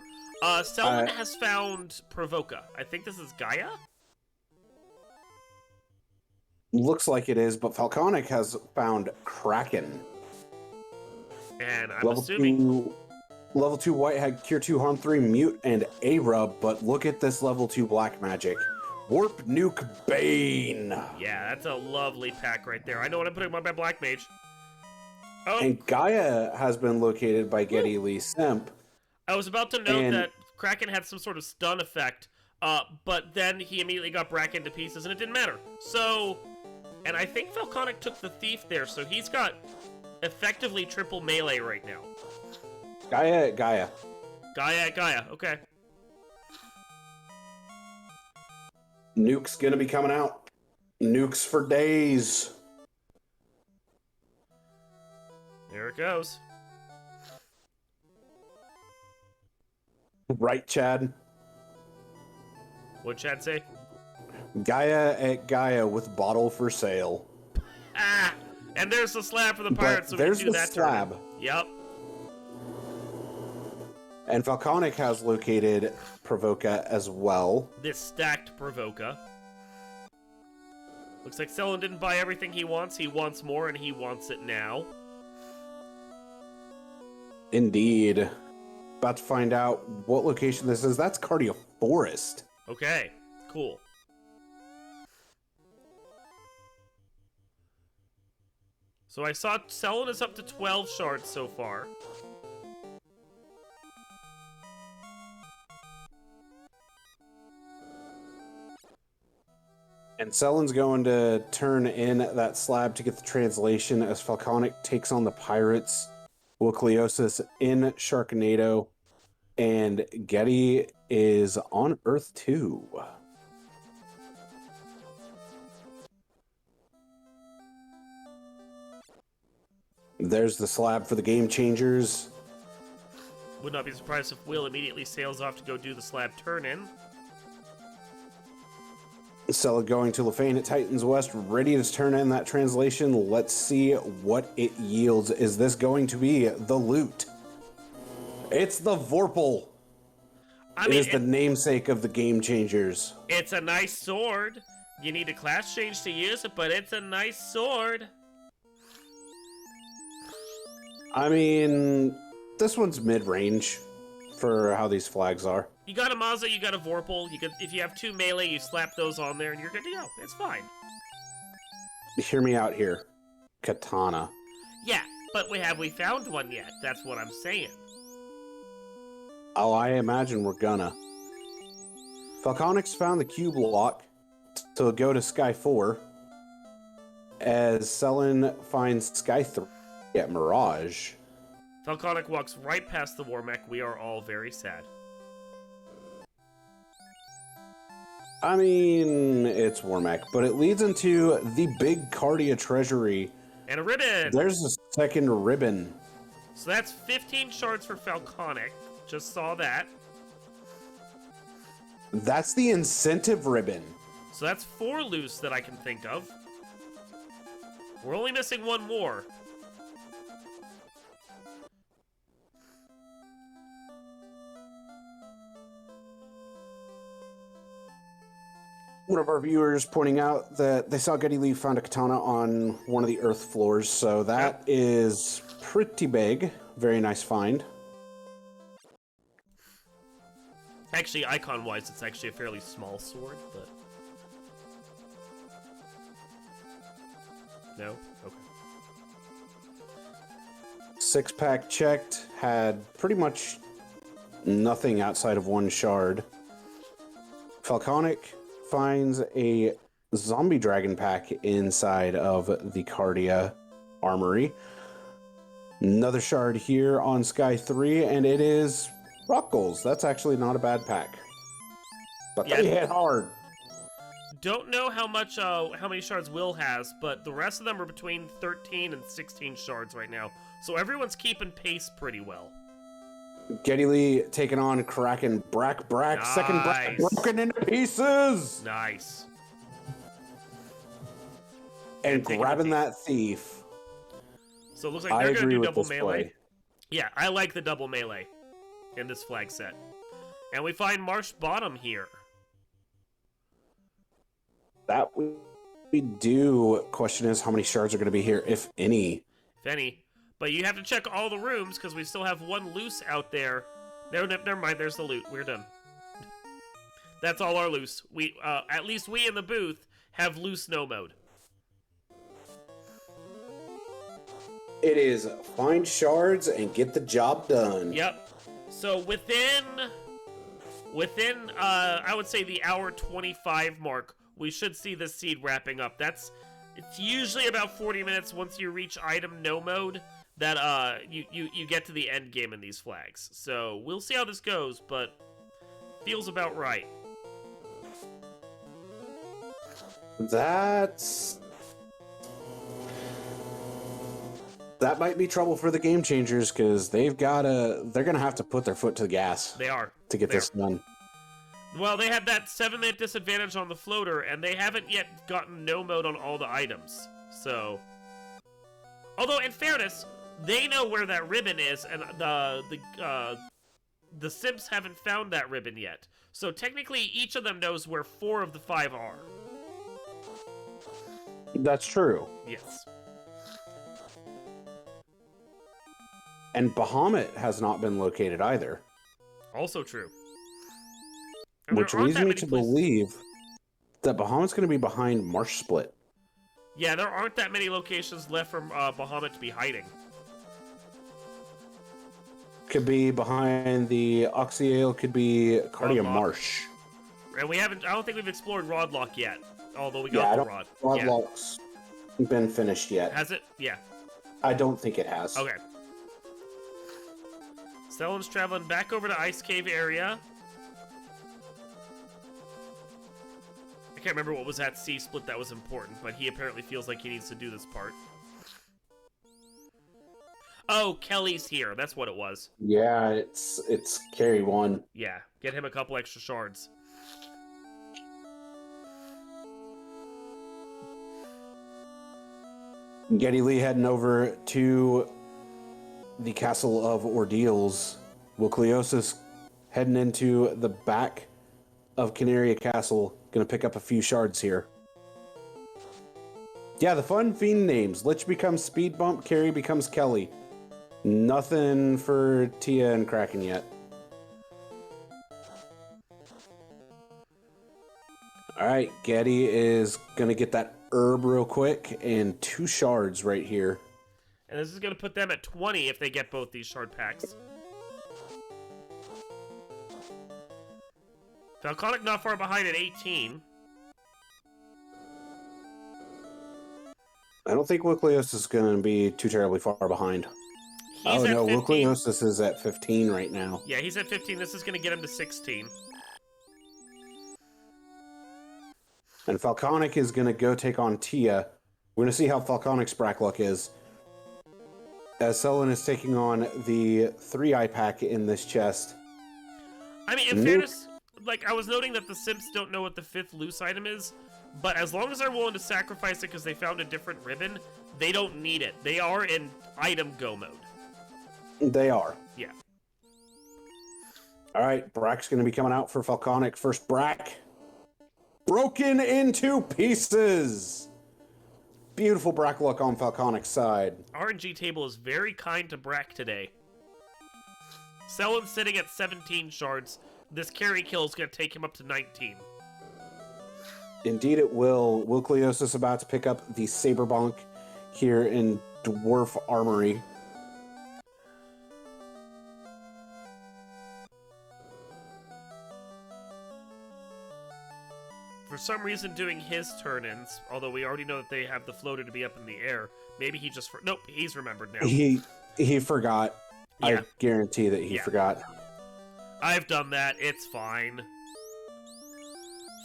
Selman has found Provoca. I think this is Gaia. Looks like it is, but Falconic has found Kraken. And I'm assuming Level 2 white had Cure 2, Harm 3, Mute, and A-Rub, but look at this level 2 black magic. Warp Nuke Bane. Yeah, that's a lovely pack right there. I know what I'm putting on my black mage. Oh, And Gaia has been located by Getty Lee Simp. I was about to note that Kraken had some sort of stun effect, but then he immediately got Bracken to pieces and it didn't matter. So, and I think Falconic took the thief there, so he's got effectively triple melee right now. Gaia. Okay. Nuke's gonna be coming out. Nukes for days. There it goes. Right, Chad? What'd Chad say? Gaia at Gaia with bottle for sale. Ah! And there's the slab for the pirates, so we there's can do the that slab. turn. Yep. And Falconic has located Provoca as well. This stacked Provoca. Looks like Selin didn't buy everything he wants. He wants more, and he wants it now. Indeed. About to find out what location this is. That's Cardio Forest. Okay, cool. So I saw Selin is up to 12 shards so far. And Selin's going to turn in that slab to get the translation as Falconic takes on the pirates. Wilkliosis in Sharknado. And Getty is on Earth 2. There's the slab for the Game Changers. Would not be surprised if Will immediately sails off to go do the slab turn-in. Sella going to Lefane at Titans West, ready to turn in that translation. Let's see what it yields. Is this going to be the loot? It's the Vorpal. I It mean, is the namesake of the Game Changers. it's a nice sword. You need a class change to use it, but it's a nice sword. I mean, this one's mid-range for how these flags are. You got a Mazda, you got a Vorpal. If you have 2 melee, you slap those on there, and you're good to go. It's fine. Hear me out here. Katana. Yeah, but we found one yet? That's what I'm saying. Oh, I imagine we're gonna. Falconix found the cube lock to go to Sky 4, as Selen finds Sky 3 at Mirage. Falconic walks right past the war mech. We are all very sad. I mean, it's Warmech, but it leads into the big Cardia treasury. And a ribbon! There's a second ribbon. So that's 15 shards for Falconic. Just saw that. That's the incentive ribbon. So that's 4 loose that I can think of. We're only missing 1 more. One of our viewers pointing out that they saw Getty Lee found a katana on one of the earth floors, so that is pretty big. Very nice find. Actually, icon-wise, it's actually a fairly small sword, but... No? Okay. 6-pack checked, had pretty much nothing outside of 1 shard. Falconic finds a zombie dragon pack inside of the Cardia armory. Another shard here on Sky 3, and it is rock goals. That's actually not a bad pack. But they hit hard. Don't know how many shards Will has, but the rest of them are between 13 and 16 shards right now. So everyone's keeping pace pretty well. Getty Lee taking on Kraken Brack. Nice. Second Brack broken into pieces. Nice. And taking grabbing the that thief. So it looks like I they're going to agree do with double this melee. play. Yeah, I like the double melee in this flag set. And we find Marsh Bottom here. That we do. Question is, how many shards are going to be here, if any? If any. But you have to check all the rooms, because we still have 1 loose out there. Never mind, there's the loot. We're done. That's all our loose. We, at least we in the booth have loose no mode. It is find shards and get the job done. Yep. So within I would say the hour 25 mark, we should see the seed wrapping up. It's usually about 40 minutes once you reach item no mode that you get to the end game in these flags. So we'll see how this goes, but feels about right. That might be trouble for the Game Changers, because they're gonna have to put their foot to the gas. They are to get this done. Well, they have that 7-minute disadvantage on the floater, and they haven't yet gotten no mode on all the items. So, although in fairness, they know where that ribbon is, and the Simps haven't found that ribbon yet. So technically, each of them knows where 4 of the 5 are. That's true. Yes. And Bahamut has not been located either. Also true. And Which there aren't leads that me many to places- believe that Bahamut's going to be behind Marsh Split. Yeah, there aren't that many locations left for Bahamut to be hiding. Could be behind the Oxyale, could be Cardia Rodlock. Marsh. And I don't think we've explored Rodlock yet. Although we Yeah, got I the don't rod. Rodlock's been finished yet. Has it? Yeah. I don't think it has. Okay. Stellan's traveling back over to Ice Cave area. I can't remember what was at C-Split that was important, but he apparently feels like he needs to do this part. Oh, Kelly's here. That's what it was. Yeah, it's carry 1. Yeah, get him a couple extra shards. Geddy Lee heading over to the Castle of Ordeals. Wilcliosis heading into the back of Canaria Castle. Gonna pick up a few shards here. Yeah, the fun fiend names. Lich becomes Speed Bump, Carrie becomes Kelly. Nothing for Tia and Kraken yet. Alright, Geddy is gonna get that herb real quick and 2 shards right here. And this is going to put them at 20 if they get both these shard packs. Falconic not far behind at 18. I don't think Wilcliosis is going to be too terribly far behind. He's at 15. Wilcliosis is at 15 right now. Yeah, he's at 15. This is going to get him to 16. And Falconic is going to go take on Tia. We're going to see how Falconic's Brack luck is. As Sullen is taking on the 3-eye pack in this chest. I mean, in fairness, like, I was noting that the Simps don't know what the 5th loose item is, but as long as they're willing to sacrifice it because they found a different ribbon, they don't need it. They are in item go mode. They are. Yeah. Alright, Brack's going to be coming out for Falconic. First Brack. Broken into pieces! Beautiful Brack luck on Falconic's side. RNG table is very kind to Brack today. Sellen's sitting at 17 shards. This carry kill is going to take him up to 19. Indeed it will. Wilcliosis about to pick up the Saber Bonk here in Dwarf Armory. For some reason doing his turn-ins, although we already know that they have the floater to be up in the air, maybe he just... Nope, he's remembered now. He forgot. Yeah. I guarantee that he forgot. I've done that, it's fine.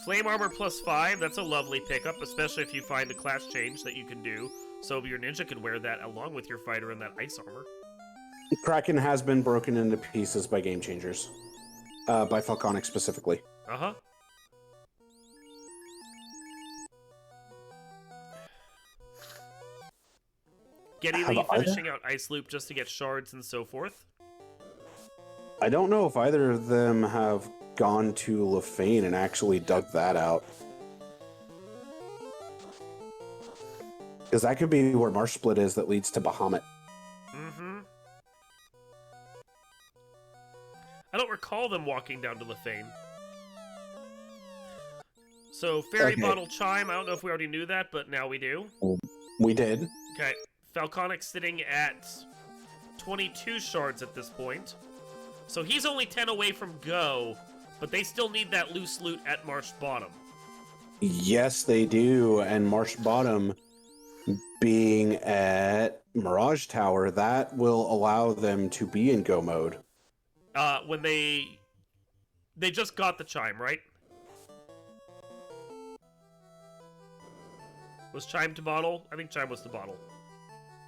Flame Armor plus 5, that's a lovely pickup, especially if you find a class change that you can do, so your ninja can wear that along with your fighter in that ice armor. Kraken has been broken into pieces by Game Changers. By Falconic specifically. Uh-huh. Geddy Lee finishing out Ice Loop just to get shards and so forth. I don't know if either of them have gone to Lefane and actually dug that out. Because that could be where Marsh Split is that leads to Bahamut. Mm-hmm. I don't recall them walking down to Lefane. So, Fairy Bottle Chime, I don't know if we already knew that, but now we do. We did. Okay. Falconic sitting at 22 shards at this point. So he's only 10 away from go, but they still need that loose loot at Marsh Bottom. Yes, they do. And Marsh Bottom being at Mirage Tower, that will allow them to be in go mode. When they just got the chime, right? Was Chime to bottle? I think Chime was to bottle.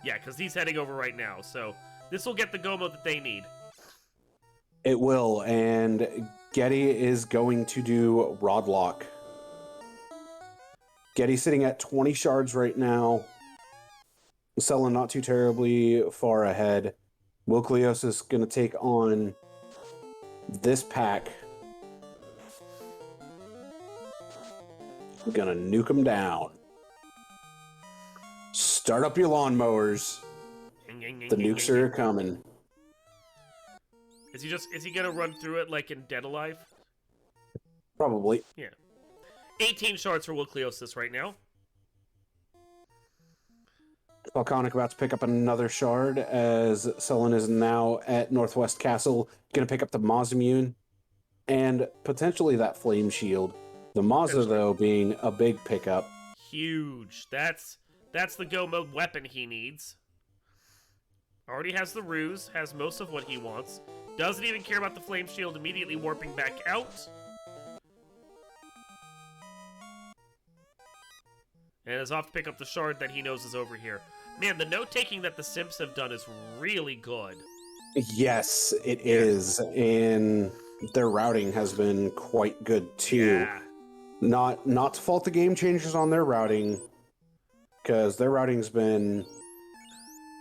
Yeah, because he's heading over right now, so this will get the go mode that they need. It will, and Geddy is going to do Rod Lock. Geddy sitting at 20 shards right now. Selling not too terribly far ahead. Wilcliosis is going to take on this pack. Gonna nuke him down. Start up your lawnmowers. The nukes are coming. Is he gonna run through it like in Dead Alive? Probably. Yeah. 18 shards for Wilcliosis right now. Falconic about to pick up another shard as Sullen is now at Northwest Castle. Gonna pick up the Mazimune and potentially that Flame Shield. The Mazza, though, being a big pickup. Huge. That's the go mode weapon he needs. Already has the ruse, has most of what he wants. Doesn't even care about the Flame Shield immediately warping back out. And is off to pick up the shard that he knows is over here. Man, the note-taking that the Simps have done is really good. Yes, it is. And their routing has been quite good, too. Yeah. Not to fault the Game Changers on their routing, because their routing's been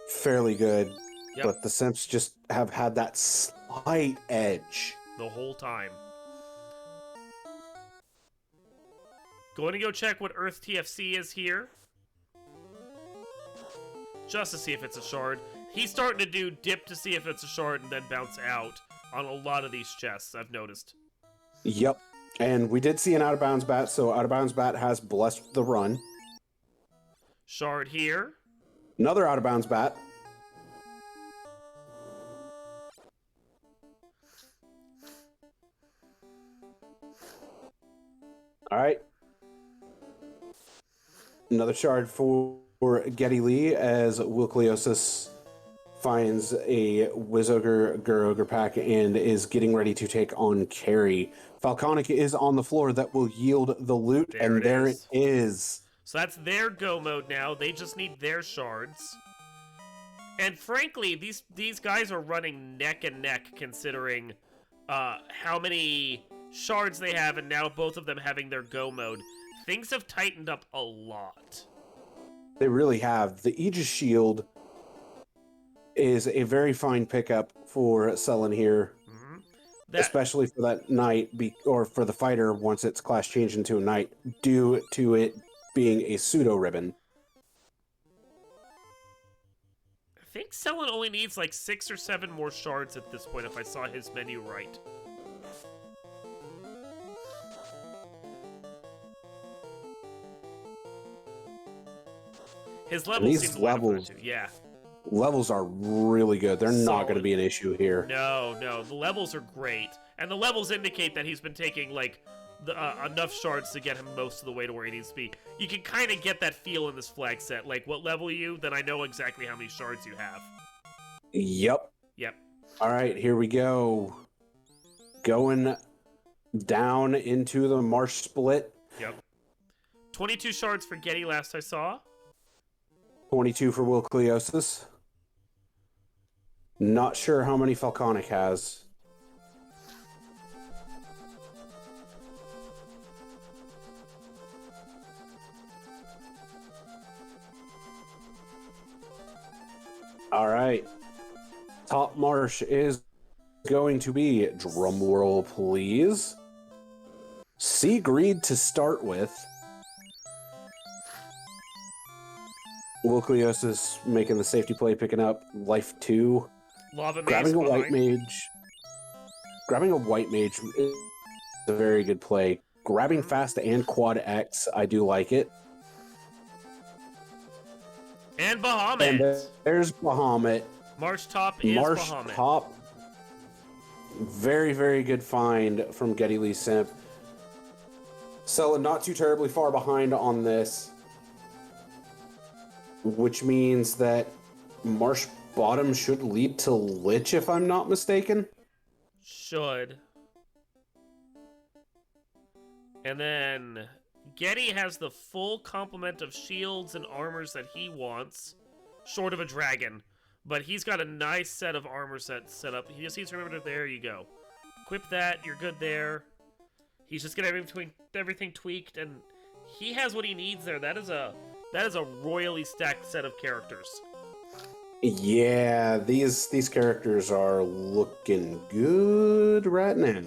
fairly good, Yep. but the Simps just have had that slight edge. The whole time. Going to go check what Earth TFC is here. Just to see if it's a shard. He's starting to do dip to see if it's a shard and then bounce out on a lot of these chests, I've noticed. Yep. And we did see an out-of-bounds bat, so out-of-bounds bat has blessed the run. Shard here. Another out-of-bounds bat. All right. Another shard for Getty Lee as Wilkliosis finds a Wizogre Gurogre pack and is getting ready to take on Carry. Falconic is on the floor. That will yield the loot, and there it is. So that's their go mode now. They just need their shards. And frankly, these guys are running neck and neck considering how many shards they have, and now both of them having their go mode. Things have tightened up a lot. They really have. The Aegis Shield is a very fine pickup for Sullen here. Especially for that knight, or for the fighter once it's class changed into a knight, due to it being a pseudo ribbon. I think Sullen only needs like 6 or 7 more shards at this point if I saw his menu right. His levels seem levels, yeah. Levels are really good. They're not going to be an issue here. No, the levels are great. And the levels indicate that he's been taking, like, enough shards to get him most of the way to where he needs to be. You can kind of get that feel in this flag set. Like, what level are you? Then I know exactly how many shards you have. Yep. Yep. All right, here we go. Going down into the marsh split. Yep. 22 shards for Getty last I saw. 22 for Wilkliosis. Not sure how many Falconic has. All right. Top marsh is going to be, drum roll please, Seagreed to start with. Wilkliosis making the safety play, picking up life 2. Lava grabbing a behind. white mage. Grabbing a white mage is a very good play. Grabbing fast and quad X, I do like it. And Bahamut. And there's Bahamut. Marsh top is Marsh Bahamut. top. Very, very good find from Getty Lee Simp. Sella not too terribly far behind on this, which means that Marsh bottom should lead to Lich, if I'm not mistaken. Should. And then Getty has the full complement of shields and armors that he wants, short of a dragon. But he's got a nice set of armor set up. He just needs to remember to, there you go. Equip that, you're good there. He's just getting everything tweaked, and he has what he needs there. That is a royally stacked set of characters. Yeah, these characters are looking good right now.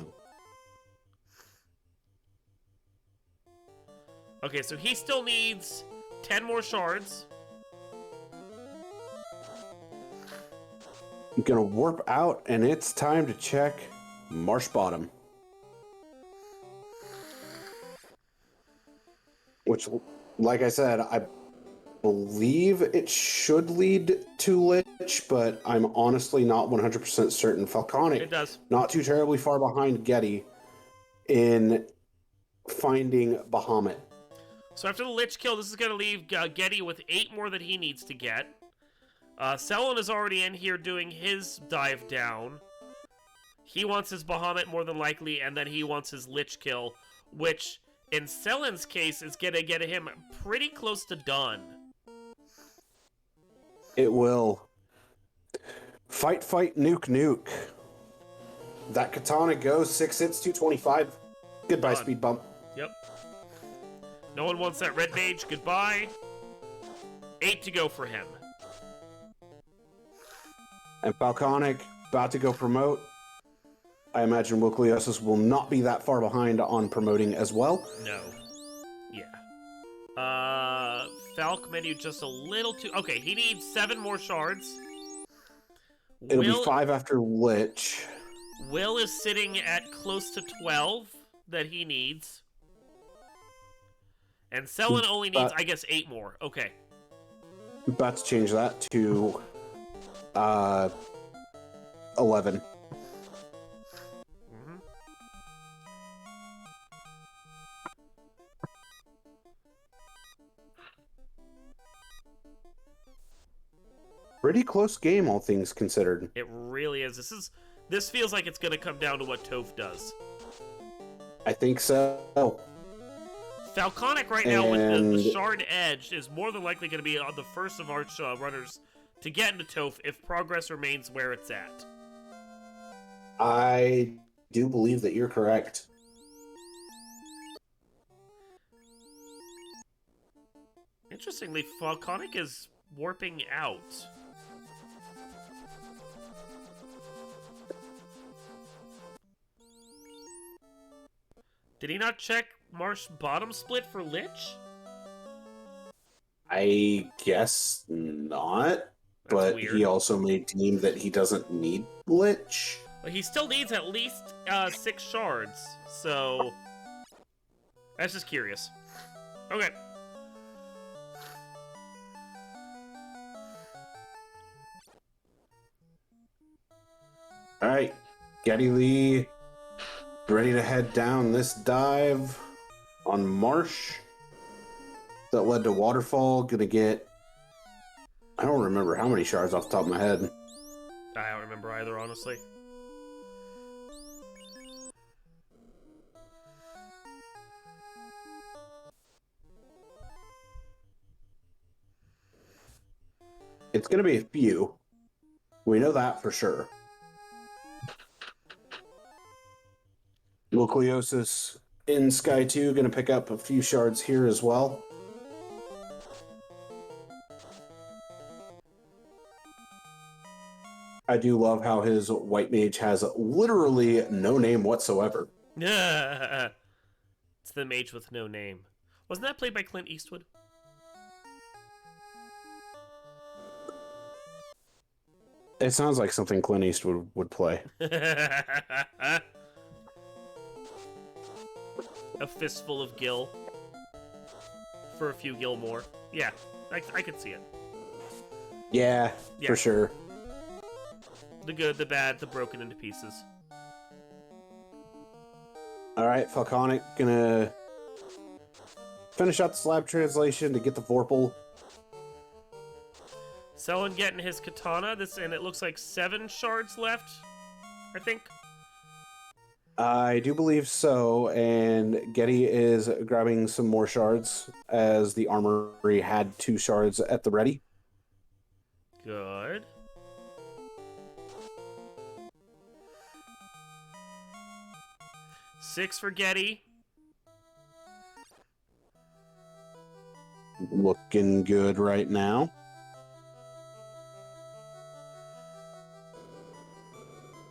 Okay, so he still needs 10 more shards. I'm gonna warp out, and it's time to check Marsh Bottom. Which, like I said, I believe it should lead to Lich, but I'm honestly not 100% certain. Falconic, It does. not too terribly far behind Getty in finding Bahamut. So after the Lich kill, this is going to leave Getty with 8 more that he needs to get. Selon is already in here doing his dive down. He wants his Bahamut more than likely, and then he wants his Lich kill, which in Selon's case is going to get him pretty close to done. It will. Fight, nuke, nuke. That katana goes 6 hits, 225. Goodbye, Done. speed bump. Yep. No one wants that red mage. Goodbye. 8 to go for him. And Falconic about to go promote. I imagine Wilkliosis will not be that far behind on promoting as well. No. Yeah. Falc menu just a little too... Okay, he needs 7 more shards. It'll be 5 after Lich. Will is sitting at close to 12 that he needs. And Selin only needs, I guess, 8 more. Okay. About to change that to 11. Pretty close game, all things considered. It really is. This feels like it's going to come down to what Toph does. I think so. Falconic right now with the Shard Edge is more than likely going to be the first of our runners to get into Toph if progress remains where it's at. I do believe that you're correct. Interestingly, Falconic is warping out. Did he not check Marsh bottom split for Lich? I guess not. But weird. He also may deem that he doesn't need Lich. Well, he still needs at least 6 shards, so... That's just curious. Okay. Alright. Getty Lee ready to head down this dive on Marsh. That led to Waterfall. Gonna get... I don't remember how many shards off the top of my head. I don't remember either, honestly. It's gonna be a few. We know that for sure. Nucleosis in Sky 2 gonna pick up a few shards here as well. I do love how his white mage has literally no name whatsoever. It's the mage with no name. Wasn't that played by Clint Eastwood? It sounds like something Clint Eastwood would play. A fistful of Gil. For a few Gil more. Yeah, I could see it. Yeah, for sure. The good, the bad, the broken into pieces. Alright, Falconic gonna finish out the slab translation to get the Vorpal. Selin getting his katana, and it looks like 7 shards left, I think. I do believe so, and Getty is grabbing some more shards as the armory had 2 shards at the ready. Good. Six for Getty. Looking good right now.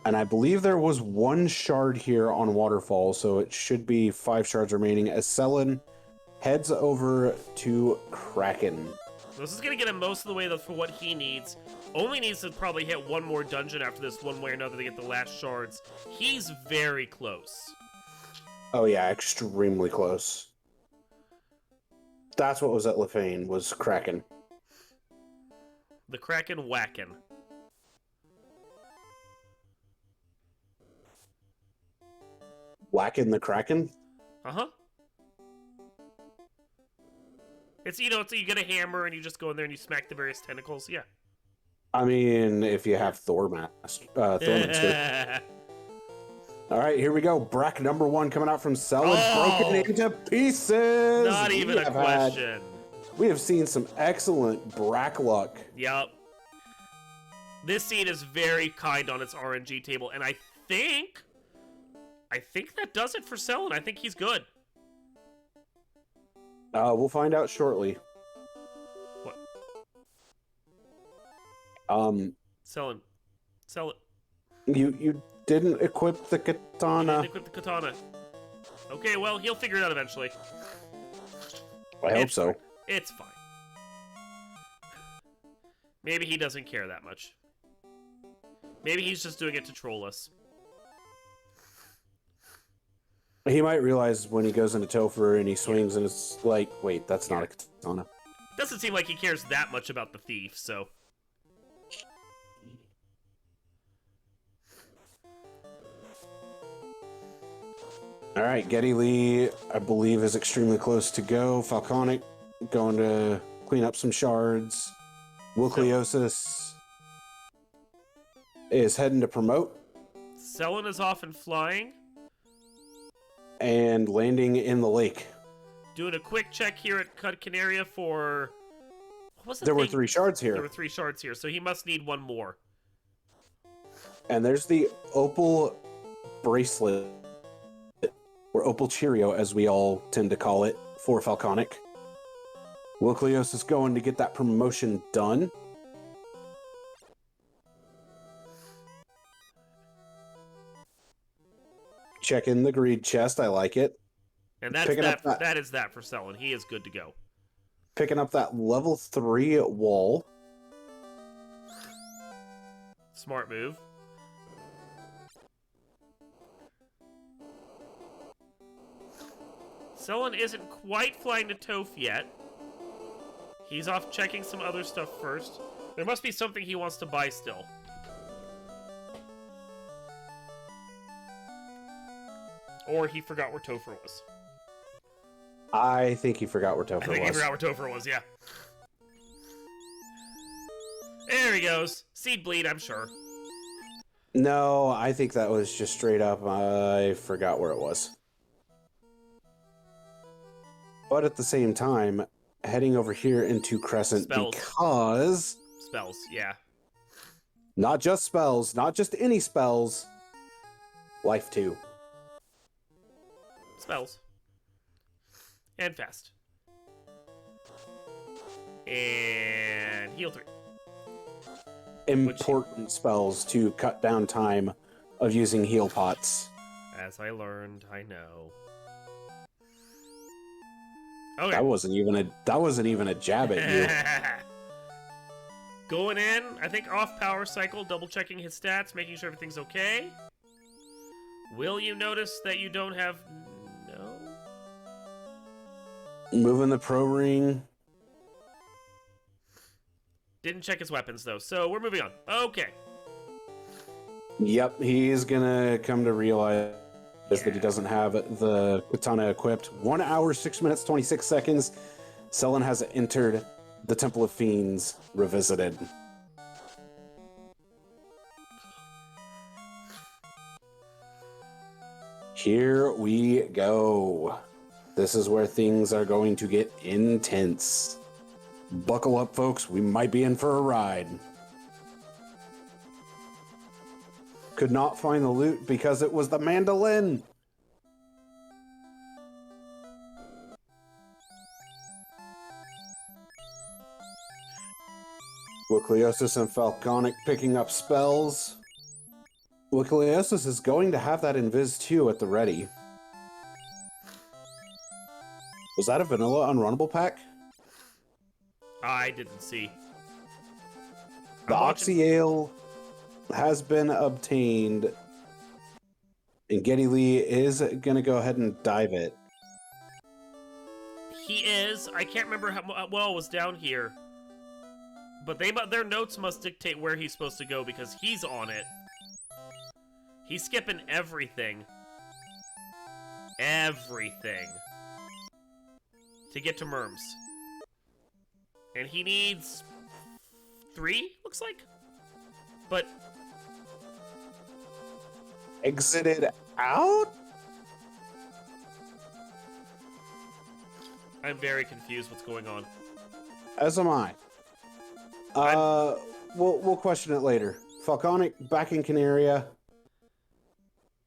And I believe there was 1 shard here on Waterfall, so it should be 5 shards remaining as Selin heads over to Kraken. This is going to get him most of the way for what he needs. Only needs to probably hit 1 more dungeon after this one way or another to get the last shards. He's very close. Oh yeah, extremely close. That's what was at Lefane, was Kraken. The Kraken whackin'. Whacking the Kraken? Uh-huh. It's, you get a hammer and you just go in there and you smack the various tentacles. Yeah. I mean, if you have Thorminster. All right, here we go. Brack number 1 coming out from Selin, broken into pieces. Not even a question. We have seen some excellent Brack luck. Yep. This seed is very kind on its RNG table, and I think that does it for Selin. I think he's good. We'll find out shortly. What? Sell him. Sell it. You didn't equip the He didn't katana. equip the katana. Okay, well, he'll figure it out eventually. I hope It's so. fine. It's fine. Maybe he doesn't care that much. Maybe he's just doing it to troll us. He might realize when he goes into Topher and he swings and it's like, wait, that's not a katana. Doesn't seem like he cares that much about the thief, so... Alright, Geddy Lee, I believe, is extremely close to go. Falconic going to clean up some shards. Wilcliosis is heading to promote Selen is off and flying. and landing in the lake. Doing a quick check here at Cut Canaria for... What was the There were thing? 3 shards There here. were 3 shards here, so he must need 1 more. And there's the opal bracelet, or opal Cheerio, as we all tend to call it, for Falconic. Wilclios is going to get that promotion done. Check in the greed chest. I like it. And that's Picking up that- that is that for Selen. He is good to go. Picking up that level 3 wall. Smart move. Selen isn't quite flying to Toph yet. He's off checking some other stuff first. There must be something he wants to buy still. Or he forgot where Topher was. I think he forgot where Topher I think he was. forgot where Topher was, yeah. There he goes. Seed bleed, I'm sure. No, I think that was just straight up, I forgot where it was. But at the same time, heading over here into Crescent Spells. because... Spells, yeah. Not just spells, not just any spells. Life 2. Spells. And fast. And heal 3. Important spells to cut down time of using heal pots. As I learned, I know. Okay. That wasn't even a jab at you. Going in, I think off power cycle, double checking his stats, making sure everything's okay. Will you notice that you don't have... No? Moving the pro ring. Didn't check his weapons, though, so we're moving on. Okay. Yep, he's gonna come to realize that he doesn't have the katana equipped. 1 hour, 6 minutes, 26 seconds. Selen has entered the Temple of Fiends Revisited. Here we go. This is where things are going to get intense. Buckle up, folks. We might be in for a ride. Could not find the loot because it was the mandolin. Wilcliosis and Falconic picking up spells. Wilcliosis is going to have that Invis 2 at the ready. Was that a vanilla unrunnable pack? I didn't see. The Oxy Ale has been obtained, and Geddy Lee is going to go ahead and dive it. He is. I can't remember how well was down here. But their notes must dictate where he's supposed to go because he's on it. He's skipping everything. Everything. To get to Merms. And he needs 3, looks like? But Exited out? I'm very confused what's going on. As am I. We'll question it later. Falconic back in Canaria.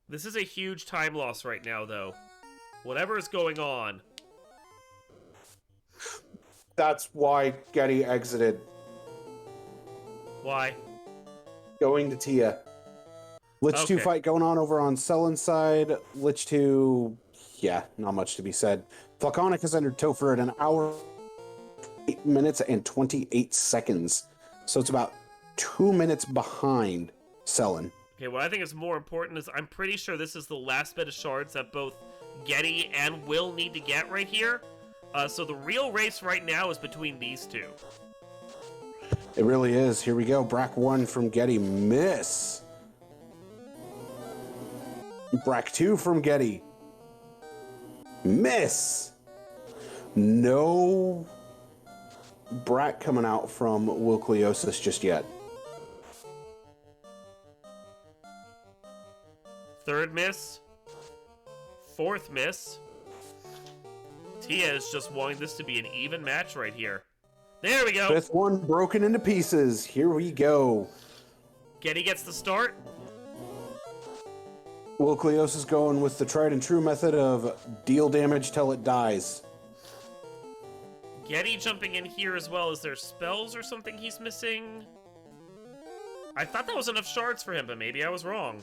This is a huge time loss right now, though. Whatever is going on. That's why Geddy exited. Why? Going to Tia. Lich 2 Okay. fight going on over on Sellen's side. Lich 2, yeah, not much to be said. Falconic has entered Topher at an hour, 8 minutes, and 28 seconds. So it's about 2 minutes behind Sellen. Okay, what I think is more important is I'm pretty sure this is the last bit of shards that both Getty and Will need to get right here. So the real race right now is between these two. It really is. Here we go. Brack 1 from Getty. Miss. Brack 2 from Getty. Miss. No Brack coming out from Wilcliosis just yet. Third miss. Fourth miss. Tia is just wanting this to be an even match right here. There we go. Fifth one broken into pieces. Here we go. Getty gets the start. Wilcliosis going with the tried and true method of deal damage till it dies. Getty jumping in here as well. Is there spells or something he's missing? I thought that was enough shards for him, but maybe I was wrong.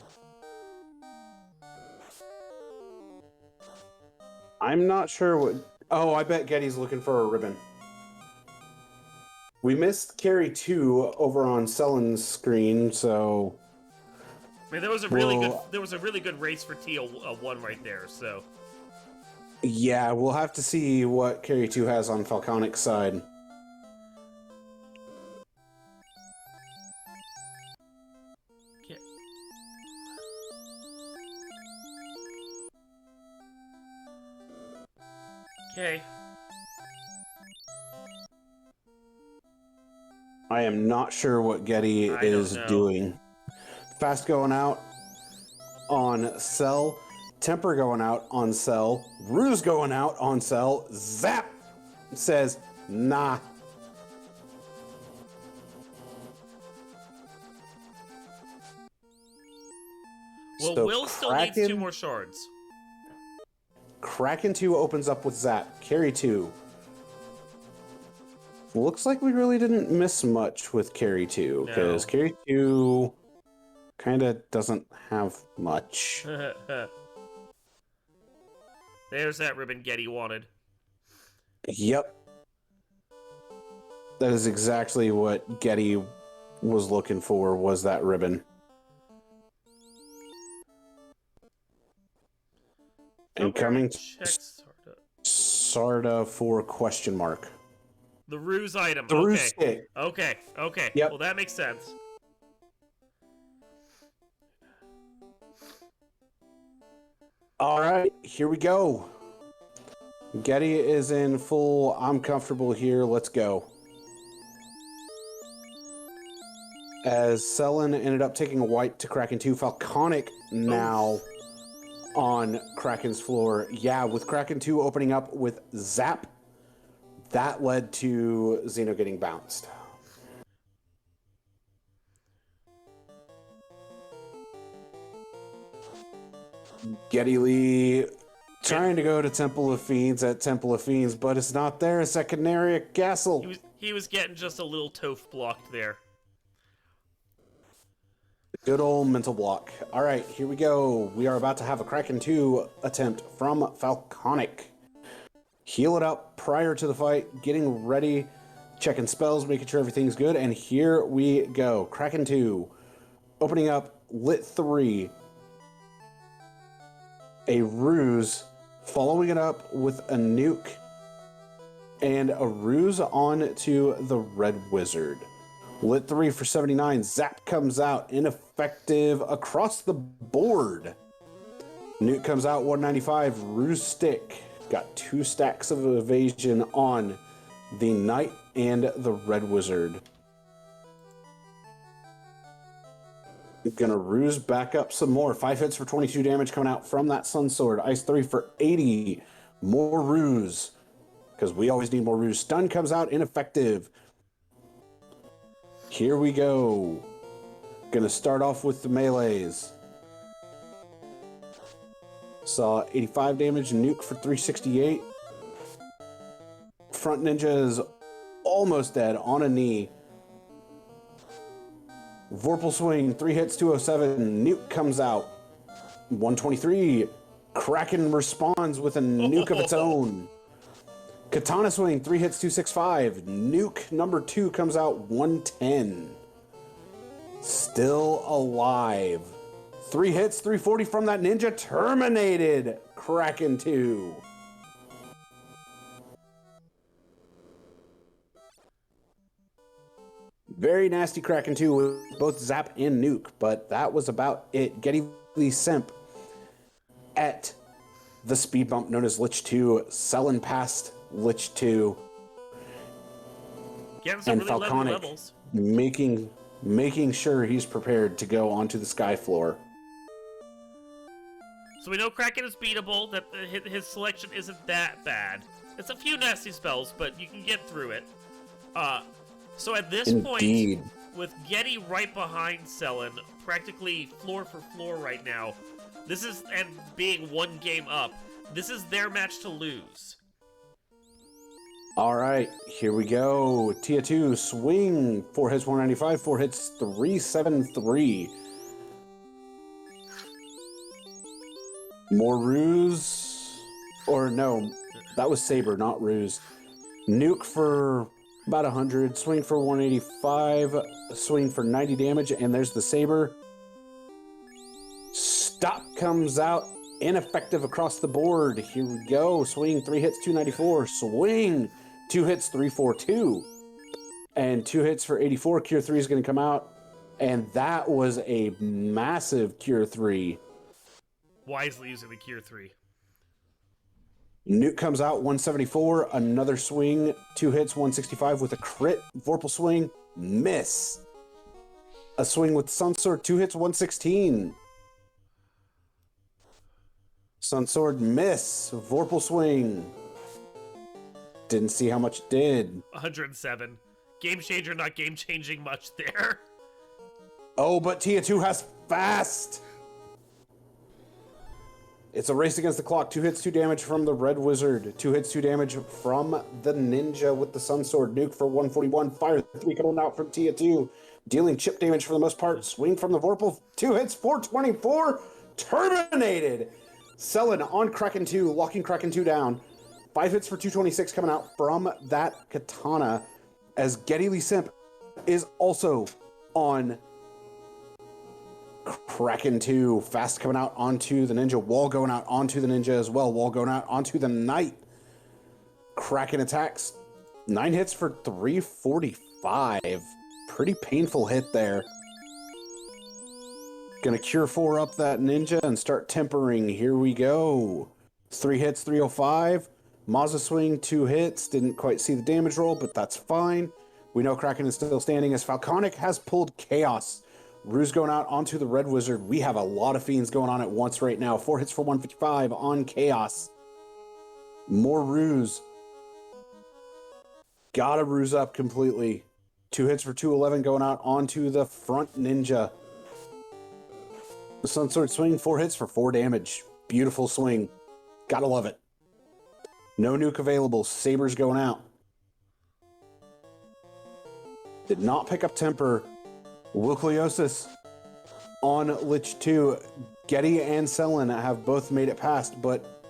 I'm not sure what... Oh, I bet Getty's looking for a ribbon. We missed carry 2 over on Sellen's screen, so... I mean, there was a really good race for Tia 1 right there, so... Yeah, we'll have to see what carry 2 has on Falconic's side. Yeah. Okay. I am not sure what Getty is doing. Fast going out on Cell. Temper going out on Cell. Ruse going out on Cell. Zap says, nah. Well, So Will still needs 2 more shards. Kraken 2 opens up with Zap. Carry 2. Looks like we really didn't miss much with Carry 2, because Carry 2 kind of doesn't have much. There's that ribbon Getty wanted. Yep. That is exactly what Getty was looking for, was that ribbon. And coming to Sarda for question mark. The ruse item. The ruse stick. Okay. Yep. Well, that makes sense. All right, here we go. Getty is in full, I'm comfortable here, let's go. As Sellen ended up taking a white to Kraken 2, Falconic now on Kraken's floor. Yeah, with Kraken 2 opening up with Zap, that led to Xeno getting bounced. Getty Lee trying to go to Temple of Fiends at Temple of Fiends, but it's not there. It's at Canaria Castle. He was getting just a little toph blocked there. Good old mental block. All right, here we go. We are about to have a Kraken 2 attempt from Falconic. Heal it up prior to the fight, getting ready, checking spells, making sure everything's good, and here we go. Kraken 2, opening up Lit 3. A ruse, following it up with a nuke, and a ruse on to the Red Wizard. Lit 3 for 79. Zap comes out, ineffective across the board. Nuke comes out 195. Ruse stick got 2 stacks of evasion on the Knight and the Red Wizard. Gonna ruse back up some more. 5 hits for 22 damage coming out from that Sun Sword. Ice 3 for 80. More ruse, because we always need more ruse. Stun comes out, ineffective. Here we go. Gonna start off with the melees. Saw 85 damage, nuke for 368. Front ninja is almost dead, on a knee. Vorpal swing, 3 hits, 207. Nuke comes out. 123. Kraken responds with a nuke of its own. Katana swing, 3 hits, 265. Nuke number 2 comes out. 110. Still alive. 3 hits, 340 from that ninja. Terminated. Kraken 2. Very nasty Kraken 2 with both Zap and Nuke, but that was about it. Getty Lee Simp at the speed bump known as Lich 2, selling past Lich 2. Getting some and really lovely Falconic levels. making sure he's prepared to go onto the sky floor. So we know Kraken is beatable, that his selection isn't that bad. It's a few nasty spells, but you can get through it. So at this Indeed. point, with Getty right behind Selen, practically floor for floor right now, and being one game up, this is their match to lose. All right, here we go. Tia 2, swing. 4 hits, 195. 4 hits, 373. More ruse. Or no, that was Saber, not ruse. Nuke for about 100. Swing for 185. Swing for 90 damage. And there's the Saber. Stop comes out. Ineffective across the board. Here we go. Swing, 3 hits, 294. Swing, 2 hits, 342. And 2 hits for 84. Cure 3 is going to come out. And that was a massive Cure 3. Wisely using the Cure 3. Nuke comes out, 174. Another swing, 2 hits, 165 with a crit. Vorpal swing, miss. A swing with Sunsword, 2 hits, 116. Sunsword, miss. Vorpal swing. Didn't see how much it did. 107. Game changer, not game changing much there. Oh, but Tia 2 has fast. It's a race against the clock. 2 hits, 2 damage from the Red Wizard. 2 hits, 2 damage from the Ninja with the Sun Sword. Nuke for 141. Fire 3 coming out from Tia 2. Dealing chip damage for the most part. Swing from the Vorpal. 2 hits, 424. Terminated. Selen on Kraken 2, locking Kraken 2 down. 5 hits for 226 coming out from that Katana. As Getty Lee Simp is also on Kraken 2, fast coming out onto the Ninja. Wall going out onto the Ninja as well. Wall going out onto the Knight. Kraken attacks. 9 hits for 345. Pretty painful hit there. Gonna Cure 4 up that Ninja and start tempering. Here we go. 3 hits, 305. Mazza swing, 2 hits. Didn't quite see the damage roll, but that's fine. We know Kraken is still standing as Falconic has pulled Chaos. Ruse going out onto the Red Wizard. We have a lot of fiends going on at once right now. 4 hits for 155 on Chaos. More Ruse. Gotta Ruse up completely. 2 hits for 211 going out onto the front Ninja. The Sunsword swing, 4 hits for 4 damage. Beautiful swing. Gotta love it. No nuke available. Saber's going out. Did not pick up temper. Wilcoliosis on Lich 2. Getty and Selen have both made it past, but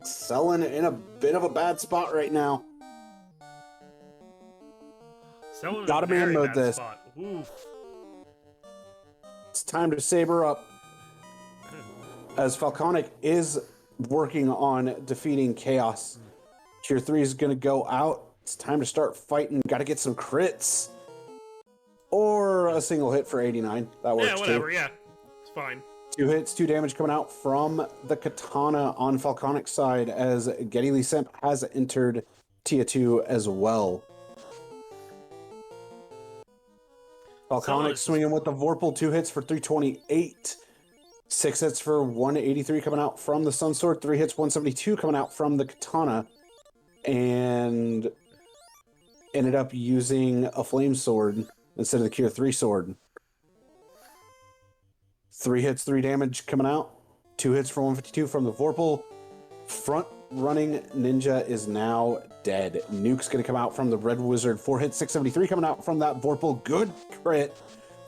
Selen in a bit of a bad spot right now. Selen's Gotta in a man very mode bad this. spot. Oof. It's time to Saber up. As Falconic is working on defeating Chaos. Tier 3 is going to go out. It's time to start fighting. Got to get some crits. Or a single hit for 89. That works Yeah, whatever, too. yeah. It's fine. 2 hits, 2 damage coming out from the Katana on Falconic's side as Getty Lee Simp has entered Tia 2 as well. Falconic swinging with the Vorpal, 2 hits for 328. 6 hits for 183 coming out from the Sun Sword. 3 hits, 172 coming out from the Katana. And ended up using a Flame Sword instead of the Cure 3 sword. 3 hits, 3 damage coming out. 2 hits for 152 from the Vorpal. Front running Ninja is now dead. Nuke's going to come out from the Red Wizard. 4 hits, 673 coming out from that Vorpal. Good crit.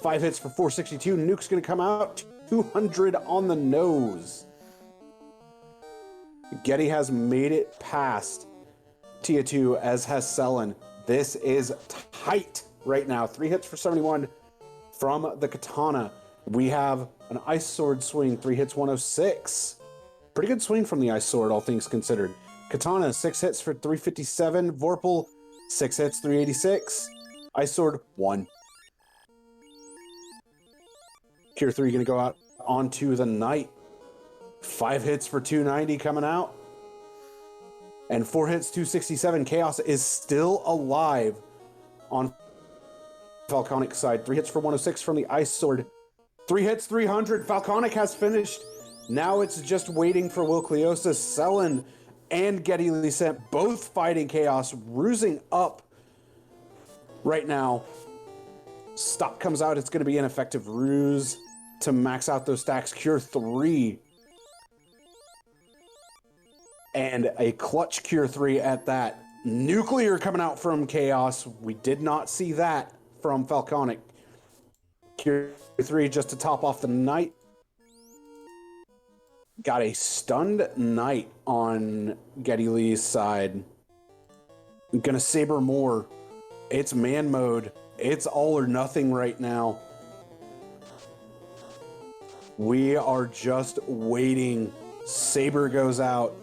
5 hits for 462. Nuke's going to come out 200 on the nose. Getty has made it past Tia 2, as has Selen. This is tight right now. 3 hits for 71 from the Katana. We have an Ice Sword swing, 3 hits, 106. Pretty good swing from the Ice Sword, all things considered. Katana, 6 hits for 357. Vorpal, 6 hits, 386. Ice Sword, 1. Cure 3 going to go out onto the Knight. 5 hits for 290 coming out. And 4 hits, 267. Chaos is still alive on Falconic side. 3 hits for 106 from the Ice Sword. 3 hits, 300. Falconic has finished. Now it's just waiting for Will Cleosis. Selen and Getty Lee Simp both fighting Chaos, rusing up right now. Stop comes out. It's going to be an effective ruse to max out those stacks. Cure 3. And a clutch Cure 3 at that. Nuclear coming out from Chaos. We did not see that from Falconic. Cure 3 just to top off the Knight. Got a stunned Knight on Getty Lee's side. Gonna Saber more. It's man mode. It's all or nothing right now. We are just waiting. Saber goes out.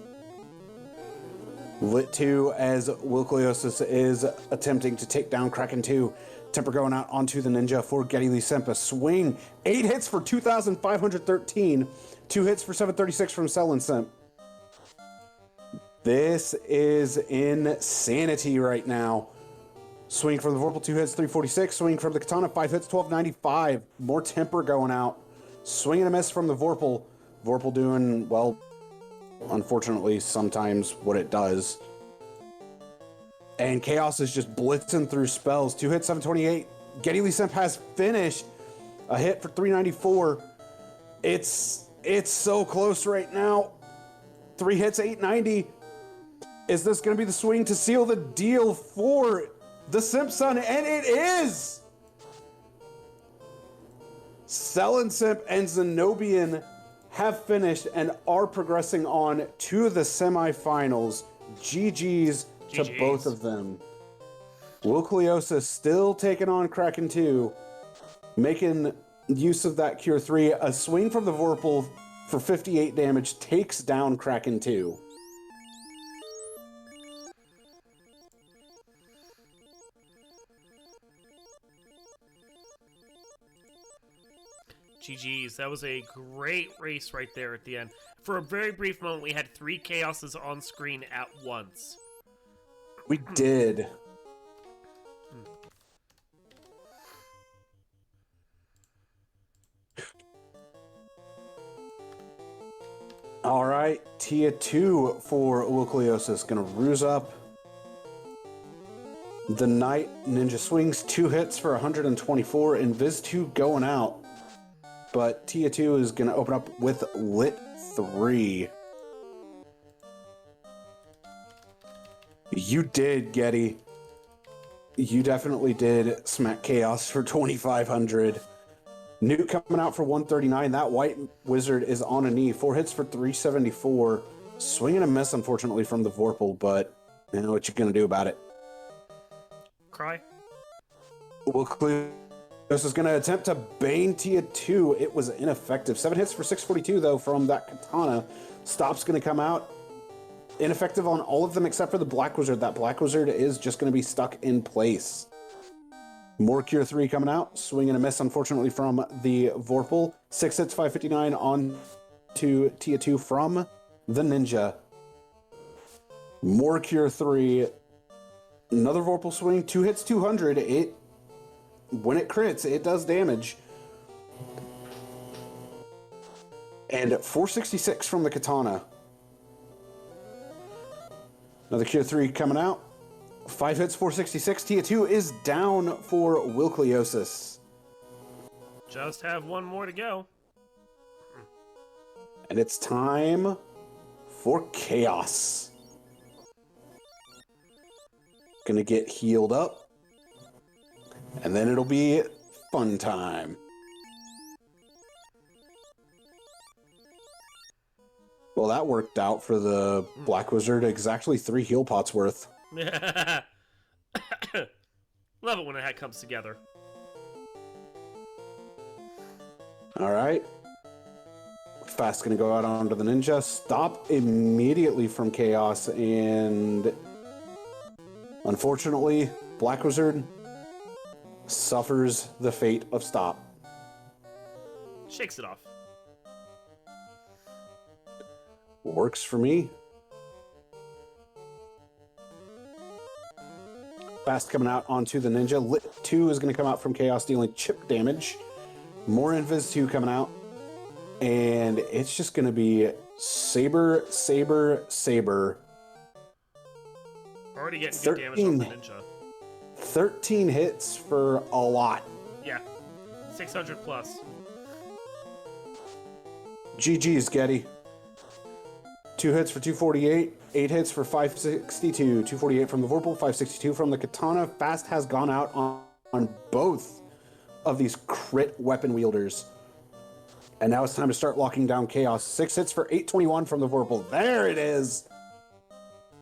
Lit 2 as Will Cleosis is attempting to take down Kraken 2. Temper going out onto the Ninja for Getty Lee Simp. A swing. 8 hits for 2,513. 2 hits for 736 from Selen Simp. This is insanity right now. Swing from the Vorpal, 2 hits, 346. Swing from the Katana, 5 hits, 1295. More Temper going out. Swing and a miss from the Vorpal. Vorpal doing, well, unfortunately, sometimes what it does. And Chaos is just blitzing through spells. 2 hits, 728. Getty Lee Simp has finished. A hit for 394. It's so close right now. 3 hits, 890. Is this going to be the swing to seal the deal for the Simpson? And it is! Selen Simp and Zenobian have finished and are progressing on to the semifinals. GG's to both of them. Will Cleosis still taking on Kraken 2, making use of that Cure 3. A swing from the Vorpal for 58 damage takes down Kraken 2. GG's. That was a great race right there at the end. For a very brief moment, we had 3 Chaoses on screen at once. We did. All right, Tia 2 for Will Cleosis. Gonna ruse up. The Knight Ninja swings 2 hits for 124, and Viz 2 going out. But Tia 2 is gonna open up with Lit 3. You did, Getty. You definitely did smack Chaos for 2,500. Nuke coming out for 139. That white wizard is on a knee. 4 hits for 374. Swing and a miss, unfortunately, from the Vorpal, but you know what you're going to do about it. Cry. Well, this is going to attempt to Bane Tia 2. It was ineffective. 7 hits for 642, though, from that Katana. Stop's going to come out. Ineffective on all of them except for the Black Wizard. That Black Wizard is just going to be stuck in place. More Cure 3 coming out. Swing and a miss, unfortunately, from the Vorpal. 6 hits, 559 on to Tia 2 from the Ninja. More Cure 3. Another Vorpal swing. 2 hits, 200. When it crits, it does damage. And 466 from the Katana. Another Cure 3 coming out. 5 hits, 466. Tia 2 is down for Will Cleosis. Just have one more to go. And it's time for Chaos. Gonna get healed up. And then it'll be fun time. Well, that worked out for the Black Wizard. Exactly 3 heal pots worth. Love it when it comes together. All right. Fast gonna go out onto the ninja. Stop immediately from chaos, and unfortunately, Black Wizard suffers the fate of stop. Shakes it off. Works for me. Fast coming out onto the ninja. Lit 2 is going to come out from chaos, dealing chip damage. More Invis 2 coming out. And it's just going to be Saber, Saber, Saber. Already getting good damage off the ninja. 13 hits for a lot. Yeah. 600 plus. GG's, Getty. 2 hits for 248, 8 hits for 562, 248 from the Vorpal, 562 from the Katana. Fast has gone out on both of these crit weapon wielders. And now it's time to start locking down Chaos. 6 hits for 821 from the Vorpal. There it is!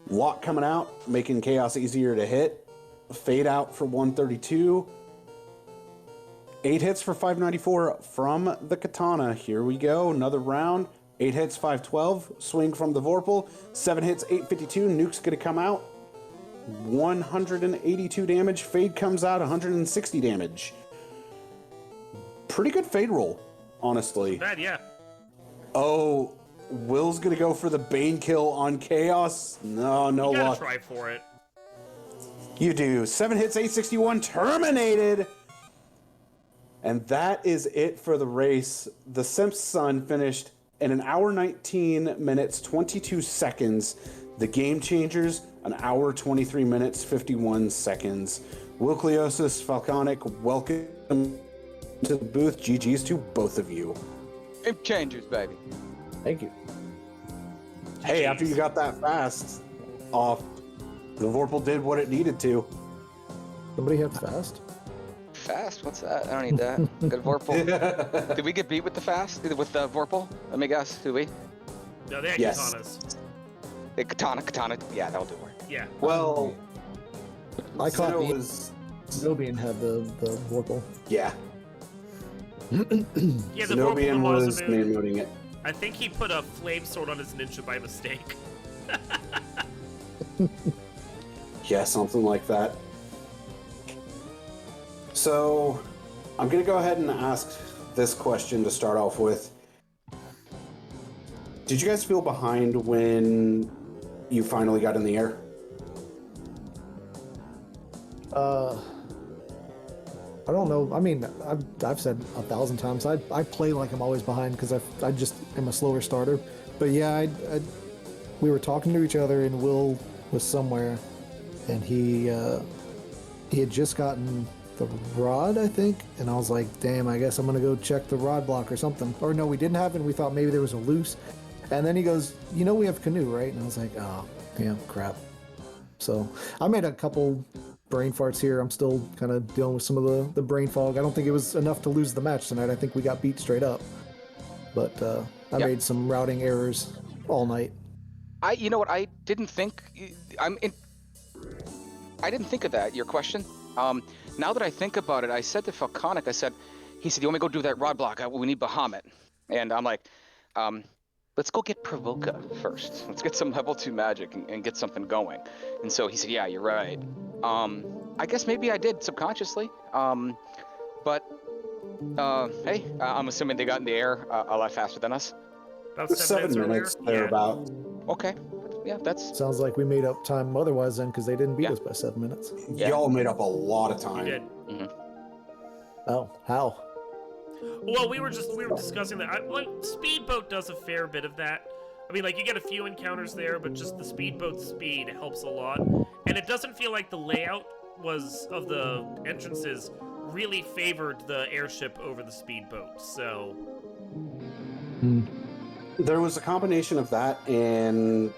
Lock coming out, making Chaos easier to hit. Fade out for 132. 8 hits for 594 from the Katana. Here we go, another round. 8 hits, 512. Swing from the Vorpal. 7 hits, 852. Nuke's going to come out. 182 damage. Fade comes out, 160 damage. Pretty good fade roll, honestly. Bad, yeah. Oh, Will's going to go for the Bane kill on Chaos. No You gotta luck. try for it. You do. 7 hits, 861. Terminated. And that is it for the race. The Simps Sun finished in 1 hour 19 minutes 22 seconds. The Game Changers, 1 hour 23 minutes 51 seconds. Will Cleosis, Falconic, welcome to the booth. GG's to both of you. Game Changers, baby. Thank you. Hey, after you got that fast off, the Vorpal did what it needed to. Somebody have fast? Fast? What's that? I don't need that. Good Vorpal. Did we get beat with the fast? With the Vorpal? Let me guess. Did we? No, they had Yes. katanas. The Katana. Yeah, that'll do work. Yeah. Well, I caught Zeno the was, Zenobian had the Vorpal. yeah. Yeah, the Zenobian Vorpal was Mazamu, main moding it. I think he put a flame sword on his ninja by mistake. Yeah, something like that. So, I'm going to go ahead and ask this question to start off with. Did you guys feel behind when you finally got in the air? I don't know. I mean, I've said 1,000 times. I play like I'm always behind because I just am a slower starter. But yeah, we were talking to each other and Will was somewhere, and he had just gotten the rod, I think, and I was like, damn, I guess I'm gonna go check the rod block or something. Or no, we didn't have it, and we thought maybe there was a loose. And then he goes, you know we have canoe, right? And I was like, oh, yeah, crap. So I made a couple brain farts here. I'm still kind of dealing with some of the brain fog. I don't think it was enough to lose the match tonight. I think we got beat straight up. But I made some routing errors all night. You know what? I didn't think. I didn't think of that. Your question. Now that I think about it, I said to Falconic, he said, you want me to go do that rod block? We need Bahamut. And I'm like, let's go get Provoca first. Let's get some level 2 magic and get something going. And so he said, yeah, you're right. I guess maybe I did subconsciously. But hey, I'm assuming they got in the air a lot faster than us. About 7 minutes, thereabout. Okay. Yeah, that's... Sounds like we made up time otherwise then, because they didn't beat Yeah. us by 7 minutes. Yeah. Y'all made up a lot of time. We did. Oh, how? Well, we were discussing that. Speedboat does a fair bit of that. I mean, like, you get a few encounters there, but just the speedboat speed helps a lot. And it doesn't feel like the layout of the entrances really favored the airship over the speedboat, so... There was a combination of that, and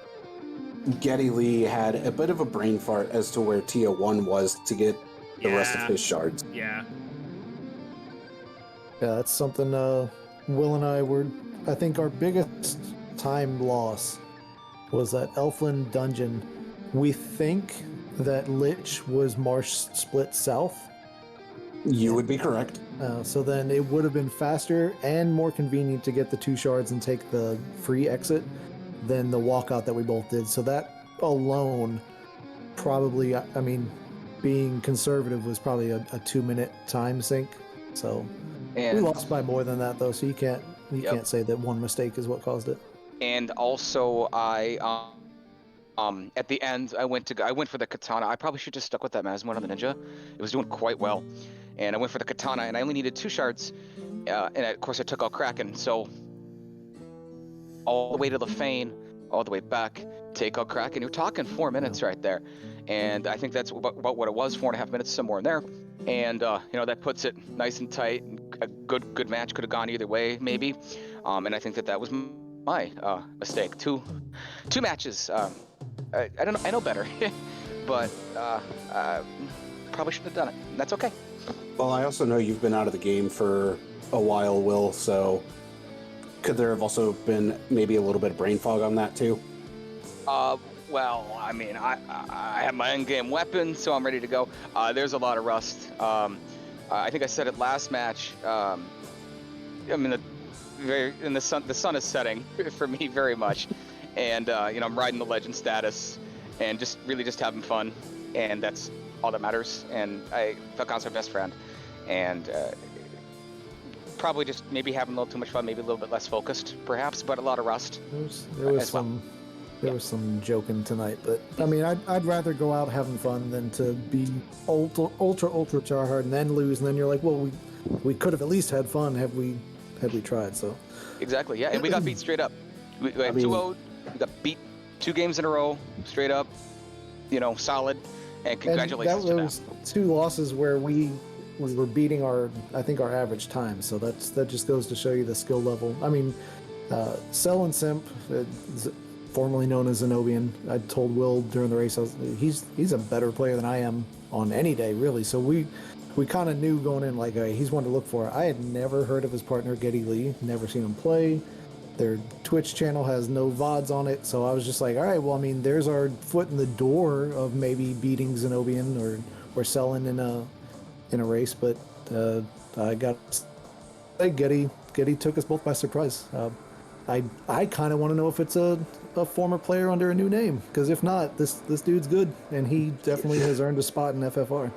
Getty Lee had a bit of a brain fart as to where Tia 1 was to get the rest of his shards. Yeah. Yeah, that's something Will and I were. I think our biggest time loss was that Elfland dungeon. We think that Lich was Marsh split south. You would be correct. So then it would have been faster and more convenient to get the 2 shards and take the free exit than the walkout that we both did. So that alone, probably, I mean, being conservative was probably a 2-minute time sink. So And we lost by more than that though. So you can't Yep. can't say that one mistake is what caused it. and also I at the end I went for the katana. I probably should just stuck with that Masmon on the ninja. It was doing quite well, and I went for the katana, and I only needed 2 shards, and of course I took out Kraken. So all the way to the Fane, all the way back, take out Kraken. You're talking 4 minutes right there, and I think that's about what it was, 4.5 minutes, somewhere in there. And that puts it nice and tight. A good match could have gone either way, maybe. And I think that was my mistake. Two matches. I don't know. I know better, but probably shouldn't have done it. And that's okay. Well, I also know you've been out of the game for a while, Will, so could there have also been maybe a little bit of brain fog on that too? Well, I mean, I have my end-game weapon, so I'm ready to go. There's a lot of rust. I think I said it last match. I mean, the sun is setting for me very much, and I'm riding the legend status, and just having fun, and that's all that matters. And Falcon's my best friend, and probably just maybe having a little too much fun, maybe a little bit less focused, perhaps, but a lot of rust. There was some joking tonight, but I mean, I'd rather go out having fun than to be ultra try hard and then lose, and then you're like, well, we could have at least had fun had we tried. So exactly, yeah, and we got beat straight up. We had 2-0. We got beat 2 games in a row, straight up. Solid. And congratulations. And that was 2 losses where we were beating our average time. So that just goes to show you the skill level. I mean, Cell and Simp, formerly known as Zenobian, I told Will during the race, he's a better player than I am on any day, really. So we kind of knew going in, like, he's one to look for. I had never heard of his partner, Getty Lee, never seen him play. Their Twitch channel has no VODs on it, so I was just like, all right, well, I mean, there's our foot in the door of maybe beating Zenobian or selling in a race, but I got Getty took us both by surprise. I kind of want to know if it's a former player under a new name, because if not, this dude's good, and he definitely has earned a spot in FFR.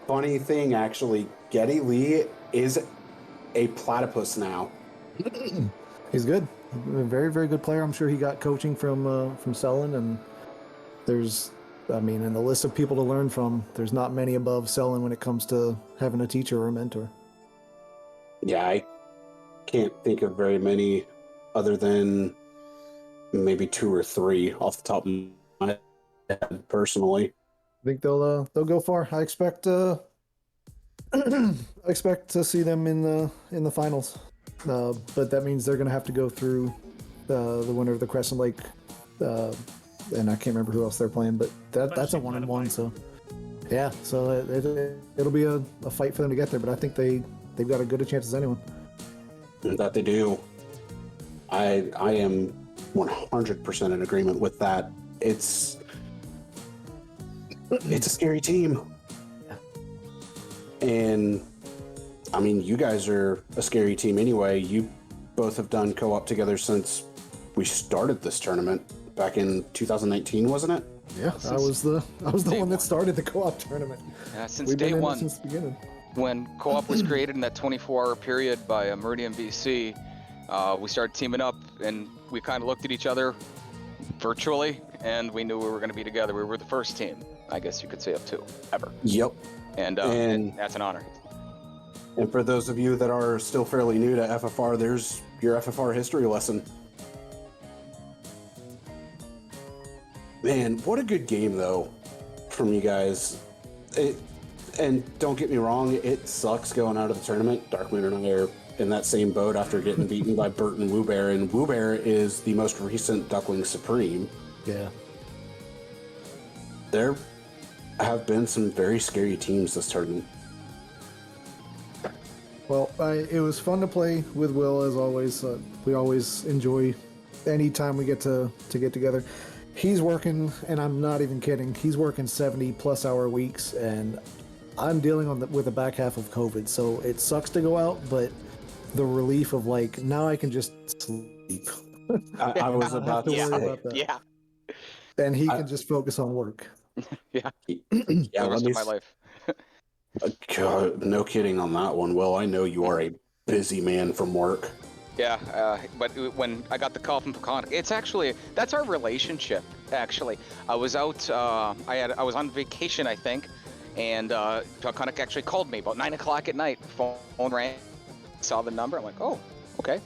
Funny thing, actually, Getty Lee is a platypus now. He's good. A very, very good player. I'm sure he got coaching from Selin, and in the list of people to learn from, there's not many above Selin when it comes to having a teacher or a mentor. Yeah, I can't think of very many other than maybe 2 or 3 off the top of my head, personally. I think they'll go far. I expect I expect to see them in the finals. But that means they're going to have to go through the winner of the Crescent Lake, and I can't remember who else they're playing, but that's a 1-1. So yeah, so it'll be a fight for them to get there. But I think they've got as good a chance as anyone. That they do. I am 100% in agreement with that. It's a scary team, and I mean, you guys are a scary team anyway. You both have done co-op together since we started this tournament back in 2019, wasn't it? Yeah, I was the one that started the co-op tournament. Yeah, since We've day been in it one. since the beginning. When co-op was created in that 24-hour period by Meridian BC, we started teaming up, and we kind of looked at each other virtually, and we knew we were going to be together. We were the first team, I guess you could say, of 2 ever. Yep. And that's an honor. And for those of you that are still fairly new to FFR, there's your FFR history lesson. Man, what a good game, though, from you guys. And don't get me wrong, it sucks going out of the tournament. Darkmoon and I are in that same boat after getting beaten by Bert and Woobear, and Woobear is the most recent Duckling Supreme. Yeah. There have been some very scary teams this tournament. Well, it was fun to play with Will as always. We always enjoy any time we get to get together. He's working, and I'm not even kidding. He's working 70+ hour weeks, and I'm dealing with the back half of COVID. So it sucks to go out, but the relief of like now I can just sleep. I was about to worry say. about that. Yeah. And he can just focus on work. Yeah. Yeah, The let rest me. of my life. God, no kidding on that one. Will, I know you are a busy man from work. Yeah, but when I got the call from Peconic, that's our relationship. Actually, I was out. I was on vacation, I think, and Peconic actually called me about 9 o'clock at night. Phone rang, saw the number. I'm like, oh, okay.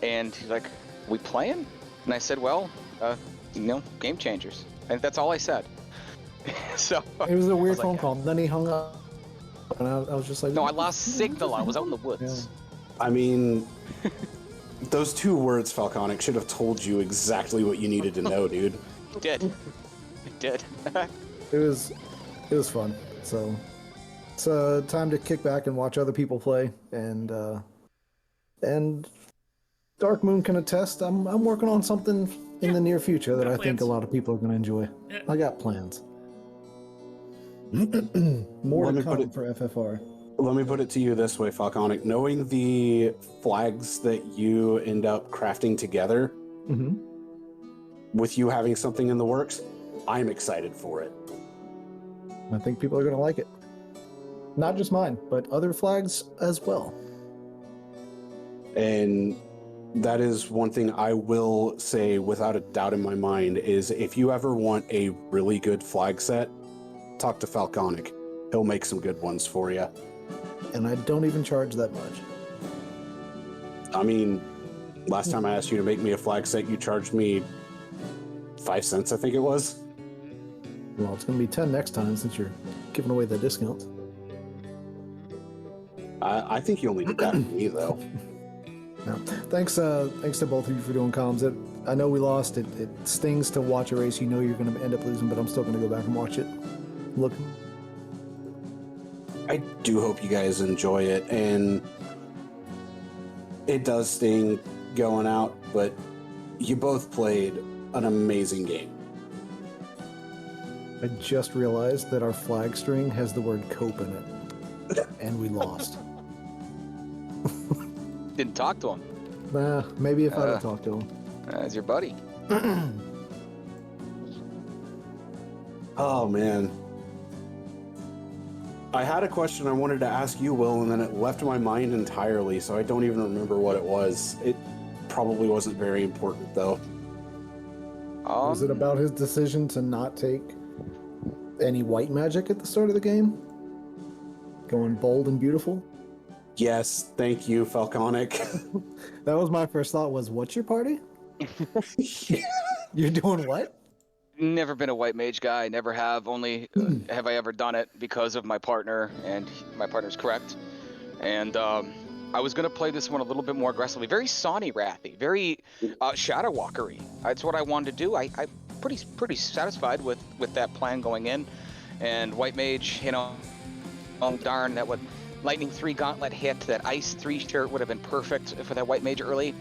And he's like, we playing? And I said, well, game changers. And that's all I said. So It was a weird phone like, call. Then he hung up, and I was just like, no, I lost signal. I was out in the woods. I mean, those 2 words, Falconic, should have told you exactly what you needed to know, dude. It did. It did. It was fun. So it's time to kick back and watch other people play, and Dark Moon can attest. I'm working on something in the near future that I think a lot of people are going to enjoy. Yeah. I got plans. More Let to me put come it- for FFR. Let me put it to you this way, Falconic. Knowing the flags that you end up crafting together, Mm-hmm. with you having something in the works, I'm excited for it. I think people are going to like it. Not just mine, but other flags as well. And that is one thing I will say without a doubt in my mind is if you ever want a really good flag set, talk to Falconic. He'll make some good ones for you. And I don't even charge that much. I mean, last time I asked you to make me a flag set, you charged me 5 cents, I think it was. Well, it's going to be 10 next time since you're giving away the discounts. I think you only did that for me, though. No. Thanks to both of you for doing comms. I know we lost. It stings to watch a race you know you're going to end up losing, but I'm still going to go back and watch it. Look, I do hope you guys enjoy it, and it does sting going out, but you both played an amazing game. I just realized that our flag string has the word cope in it, and we lost. Didn't talk to him. Nah, maybe if I'd have talked to him. As your buddy. Oh, man. I had a question I wanted to ask you, Will, and then it left my mind entirely, so I don't even remember what it was. It probably wasn't very important, though. Was it about his decision to not take any white magic at the start of the game? Going bold and beautiful? Yes, thank you, Falconic. That was my first thought was, what's your party? You're doing what? Never been a white mage guy. Never have. Only have I ever done it because of my partner, and my partner's correct. And I was gonna play this one a little bit more aggressively. Very Sonny Wrathy, very Shadow Walkery. That's what I wanted to do. I'm pretty satisfied with that plan going in. And white mage, oh darn, that would Lightning 3 Gauntlet hit. That Ice 3 shirt would have been perfect for that white mage early.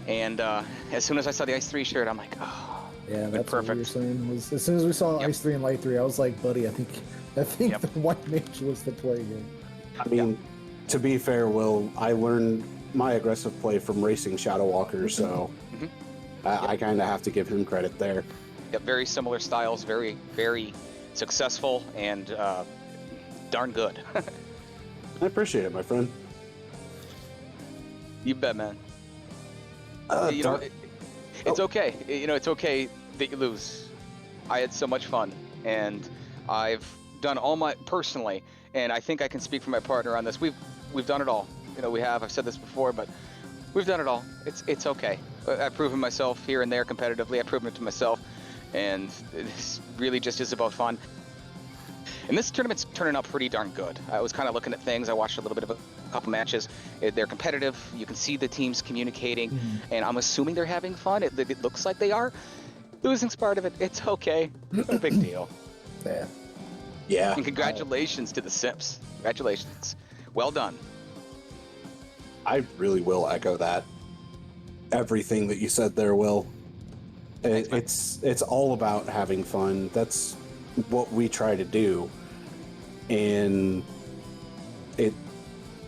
And as soon as I saw the Ice 3 shirt, I'm like, oh. Yeah, that's perfect. what we were saying. Was as soon as we saw Ice 3 and Light 3, I was like, buddy, I think Yep. the white mage was the play here. I mean, to be fair, Will, I learned my aggressive play from racing Shadow Walker, so I kind of have to give him credit there. Yep, very similar styles, very, very successful, and darn good. I appreciate it, my friend. You bet, man. Dark- It's okay. It's okay that you lose. I had so much fun, and I've done all my personally, and I think I can speak for my partner on this. We've done it all. I've said this before, but we've done it all. It's okay. I've proven myself here and there competitively. I've proven it to myself, and this really just is about fun. And this tournament's turning out pretty darn good. I was kind of looking at things. I watched a little bit of a couple matches. They're competitive. You can see the teams communicating, and I'm assuming they're having fun. It looks like they are. Losing's part of it. It's okay. No big deal. Yeah. Yeah. And congratulations to the Simps. Congratulations. Well done. I really will echo that. Everything that you said there, Will. It's all about having fun. That's what we try to do, and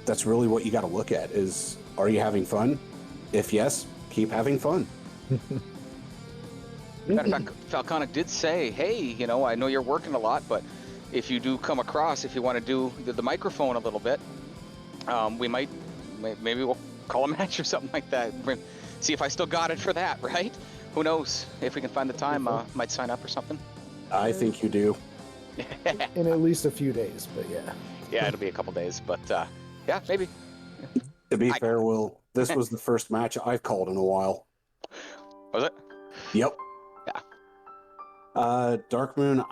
that's really what you got to look at is, are you having fun? If yes, keep having fun. Matter of fact, Falconic did say, hey, you know, I know you're working a lot, but if you do come across, if you want to do the microphone a little bit, maybe we'll call a match or something like that. See if I still got it for that, right? Who knows? If we can find the time, might sign up or something. I think you do. In at least a few days, but yeah. Yeah, it'll be a couple days, but yeah, maybe. To be fair, Will, this was the first match I've called in a while. Was it? Yep. Yeah. Dark Moon,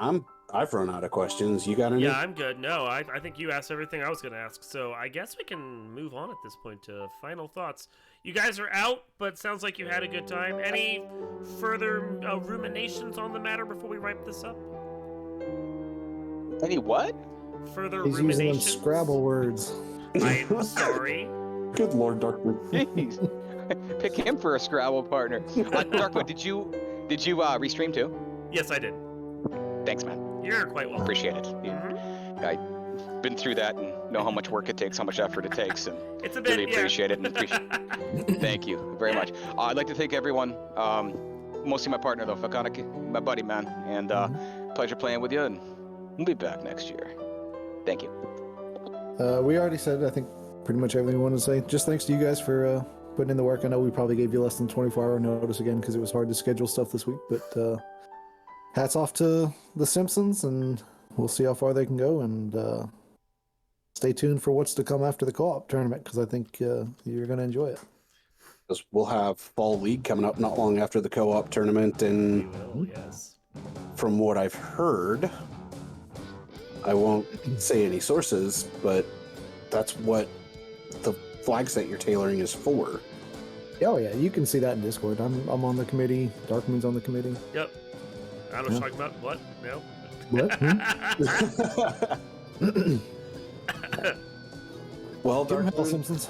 I've run out of questions. You got any? Yeah, I'm good. No, I think you asked everything I was going to ask, so I guess we can move on at this point to final thoughts. You guys are out, but sounds like you had a good time. Any further ruminations on the matter before we wrap this up? Any what? Further He's using them ruminations? Scrabble words. I'm sorry. Good Lord, Dark Moon. Jeez. Pick him for a Scrabble partner. Darkwood, did you restream too? Yes, I did. Thanks, man. You're quite welcome. Appreciate it. I've been through that and know how much work it takes, how much effort it takes, and It's a bit, really appreciate it. And thank you very much. I'd like to thank everyone, mostly my partner though, Falconic, my buddy, man, and pleasure playing with you, and we'll be back next year. Thank you. We already said, I think, pretty much everything we wanted to say. Just thanks to you guys for putting in the work. I know we probably gave you less than 24-hour notice again because it was hard to schedule stuff this week, but hats off to the Simpsons, and we'll see how far they can go, and stay tuned for what's to come after the co-op tournament, because I think you're going to enjoy it. Because we'll have Fall League coming up not long after the co-op tournament, and We will, yes. from what I've heard, I won't say any sources, but that's what the flag set you're tailoring is for. Oh yeah, you can see that in Discord. I'm on the committee. Darkmoon's on the committee. Yep. I don't know what you're talking about. What? No? What? Well, Give 'em Dark hell, Moon, Simpsons.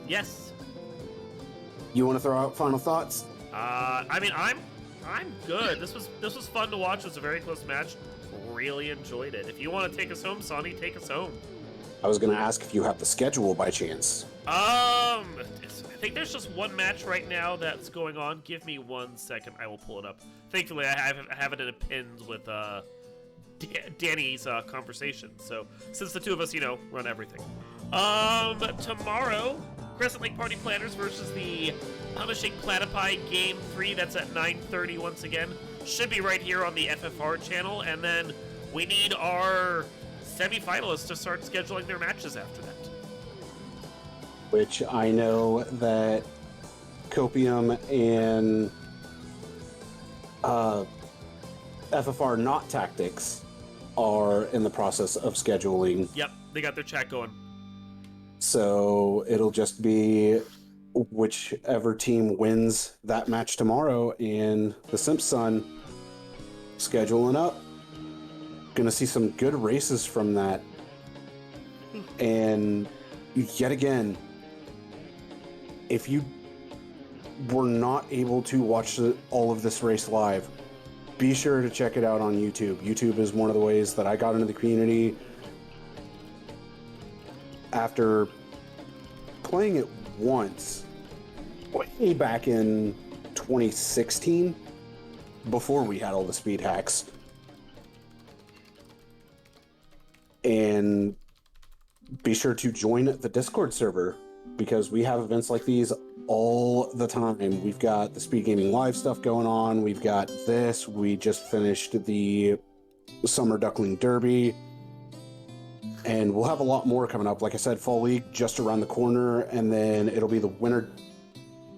Yes. you want to throw out final thoughts? I mean, I'm good. This was fun to watch. It was a very close match. Really enjoyed it. If you want to take us home, Sonny, take us home. I was going to ask if you have the schedule by chance. I think there's just one match right now that's going on. Give me 1 second. I will pull it up. Thankfully, I have it in a pins with Danny's conversation. So since the two of us, run everything. Tomorrow, Crescent Lake Party Planners versus the Punishing Platypi Game 3. That's at 9:30 once again. Should be right here on the FFR channel. And then we need our semifinalists to start scheduling their matches after that. Which I know that Copium and FFR Not Tactics are in the process of scheduling. Yep, they got their chat going. So it'll just be whichever team wins that match tomorrow, and the Simps Sun scheduling up. Gonna see some good races from that. And yet again, if you were not able to watch all of this race live, be sure to check it out on YouTube. YouTube is one of the ways that I got into the community after playing it once, way back in 2016, before we had all the speed hacks. And be sure to join the Discord server, because we have events like these all the time. We've got the Speed Gaming Live stuff going on. We've got this. We just finished the Summer Duckling Derby. And we'll have a lot more coming up. Like I said, Fall League just around the corner. And then it'll be the Winter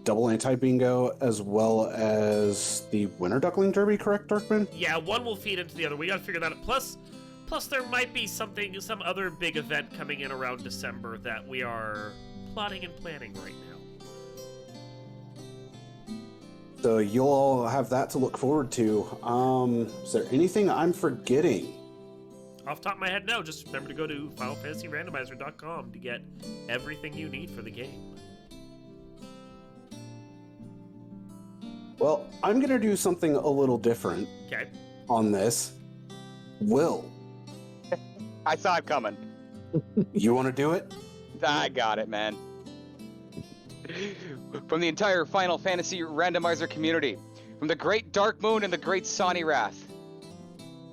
Double Anti-Bingo as well as the Winter Duckling Derby, correct, Darkman? Yeah, one will feed into the other. We gotta figure that out. Plus there might be some other big event coming in around December that we are plotting and planning right now. So you'll all have that to look forward to. Is there anything I'm forgetting? Off the top of my head, no. Just remember to go to FinalFantasyRandomizer.com to get everything you need for the game. Well, I'm going to do something a little different Okay. on this. Will, I saw it coming. you want to do it? I got it, man. From the entire Final Fantasy Randomizer community, from the Great Dark Moon and the Great Sonny Wrath,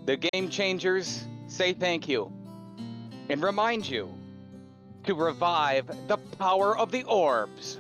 the Game Changers say thank you and remind you to revive the power of the orbs.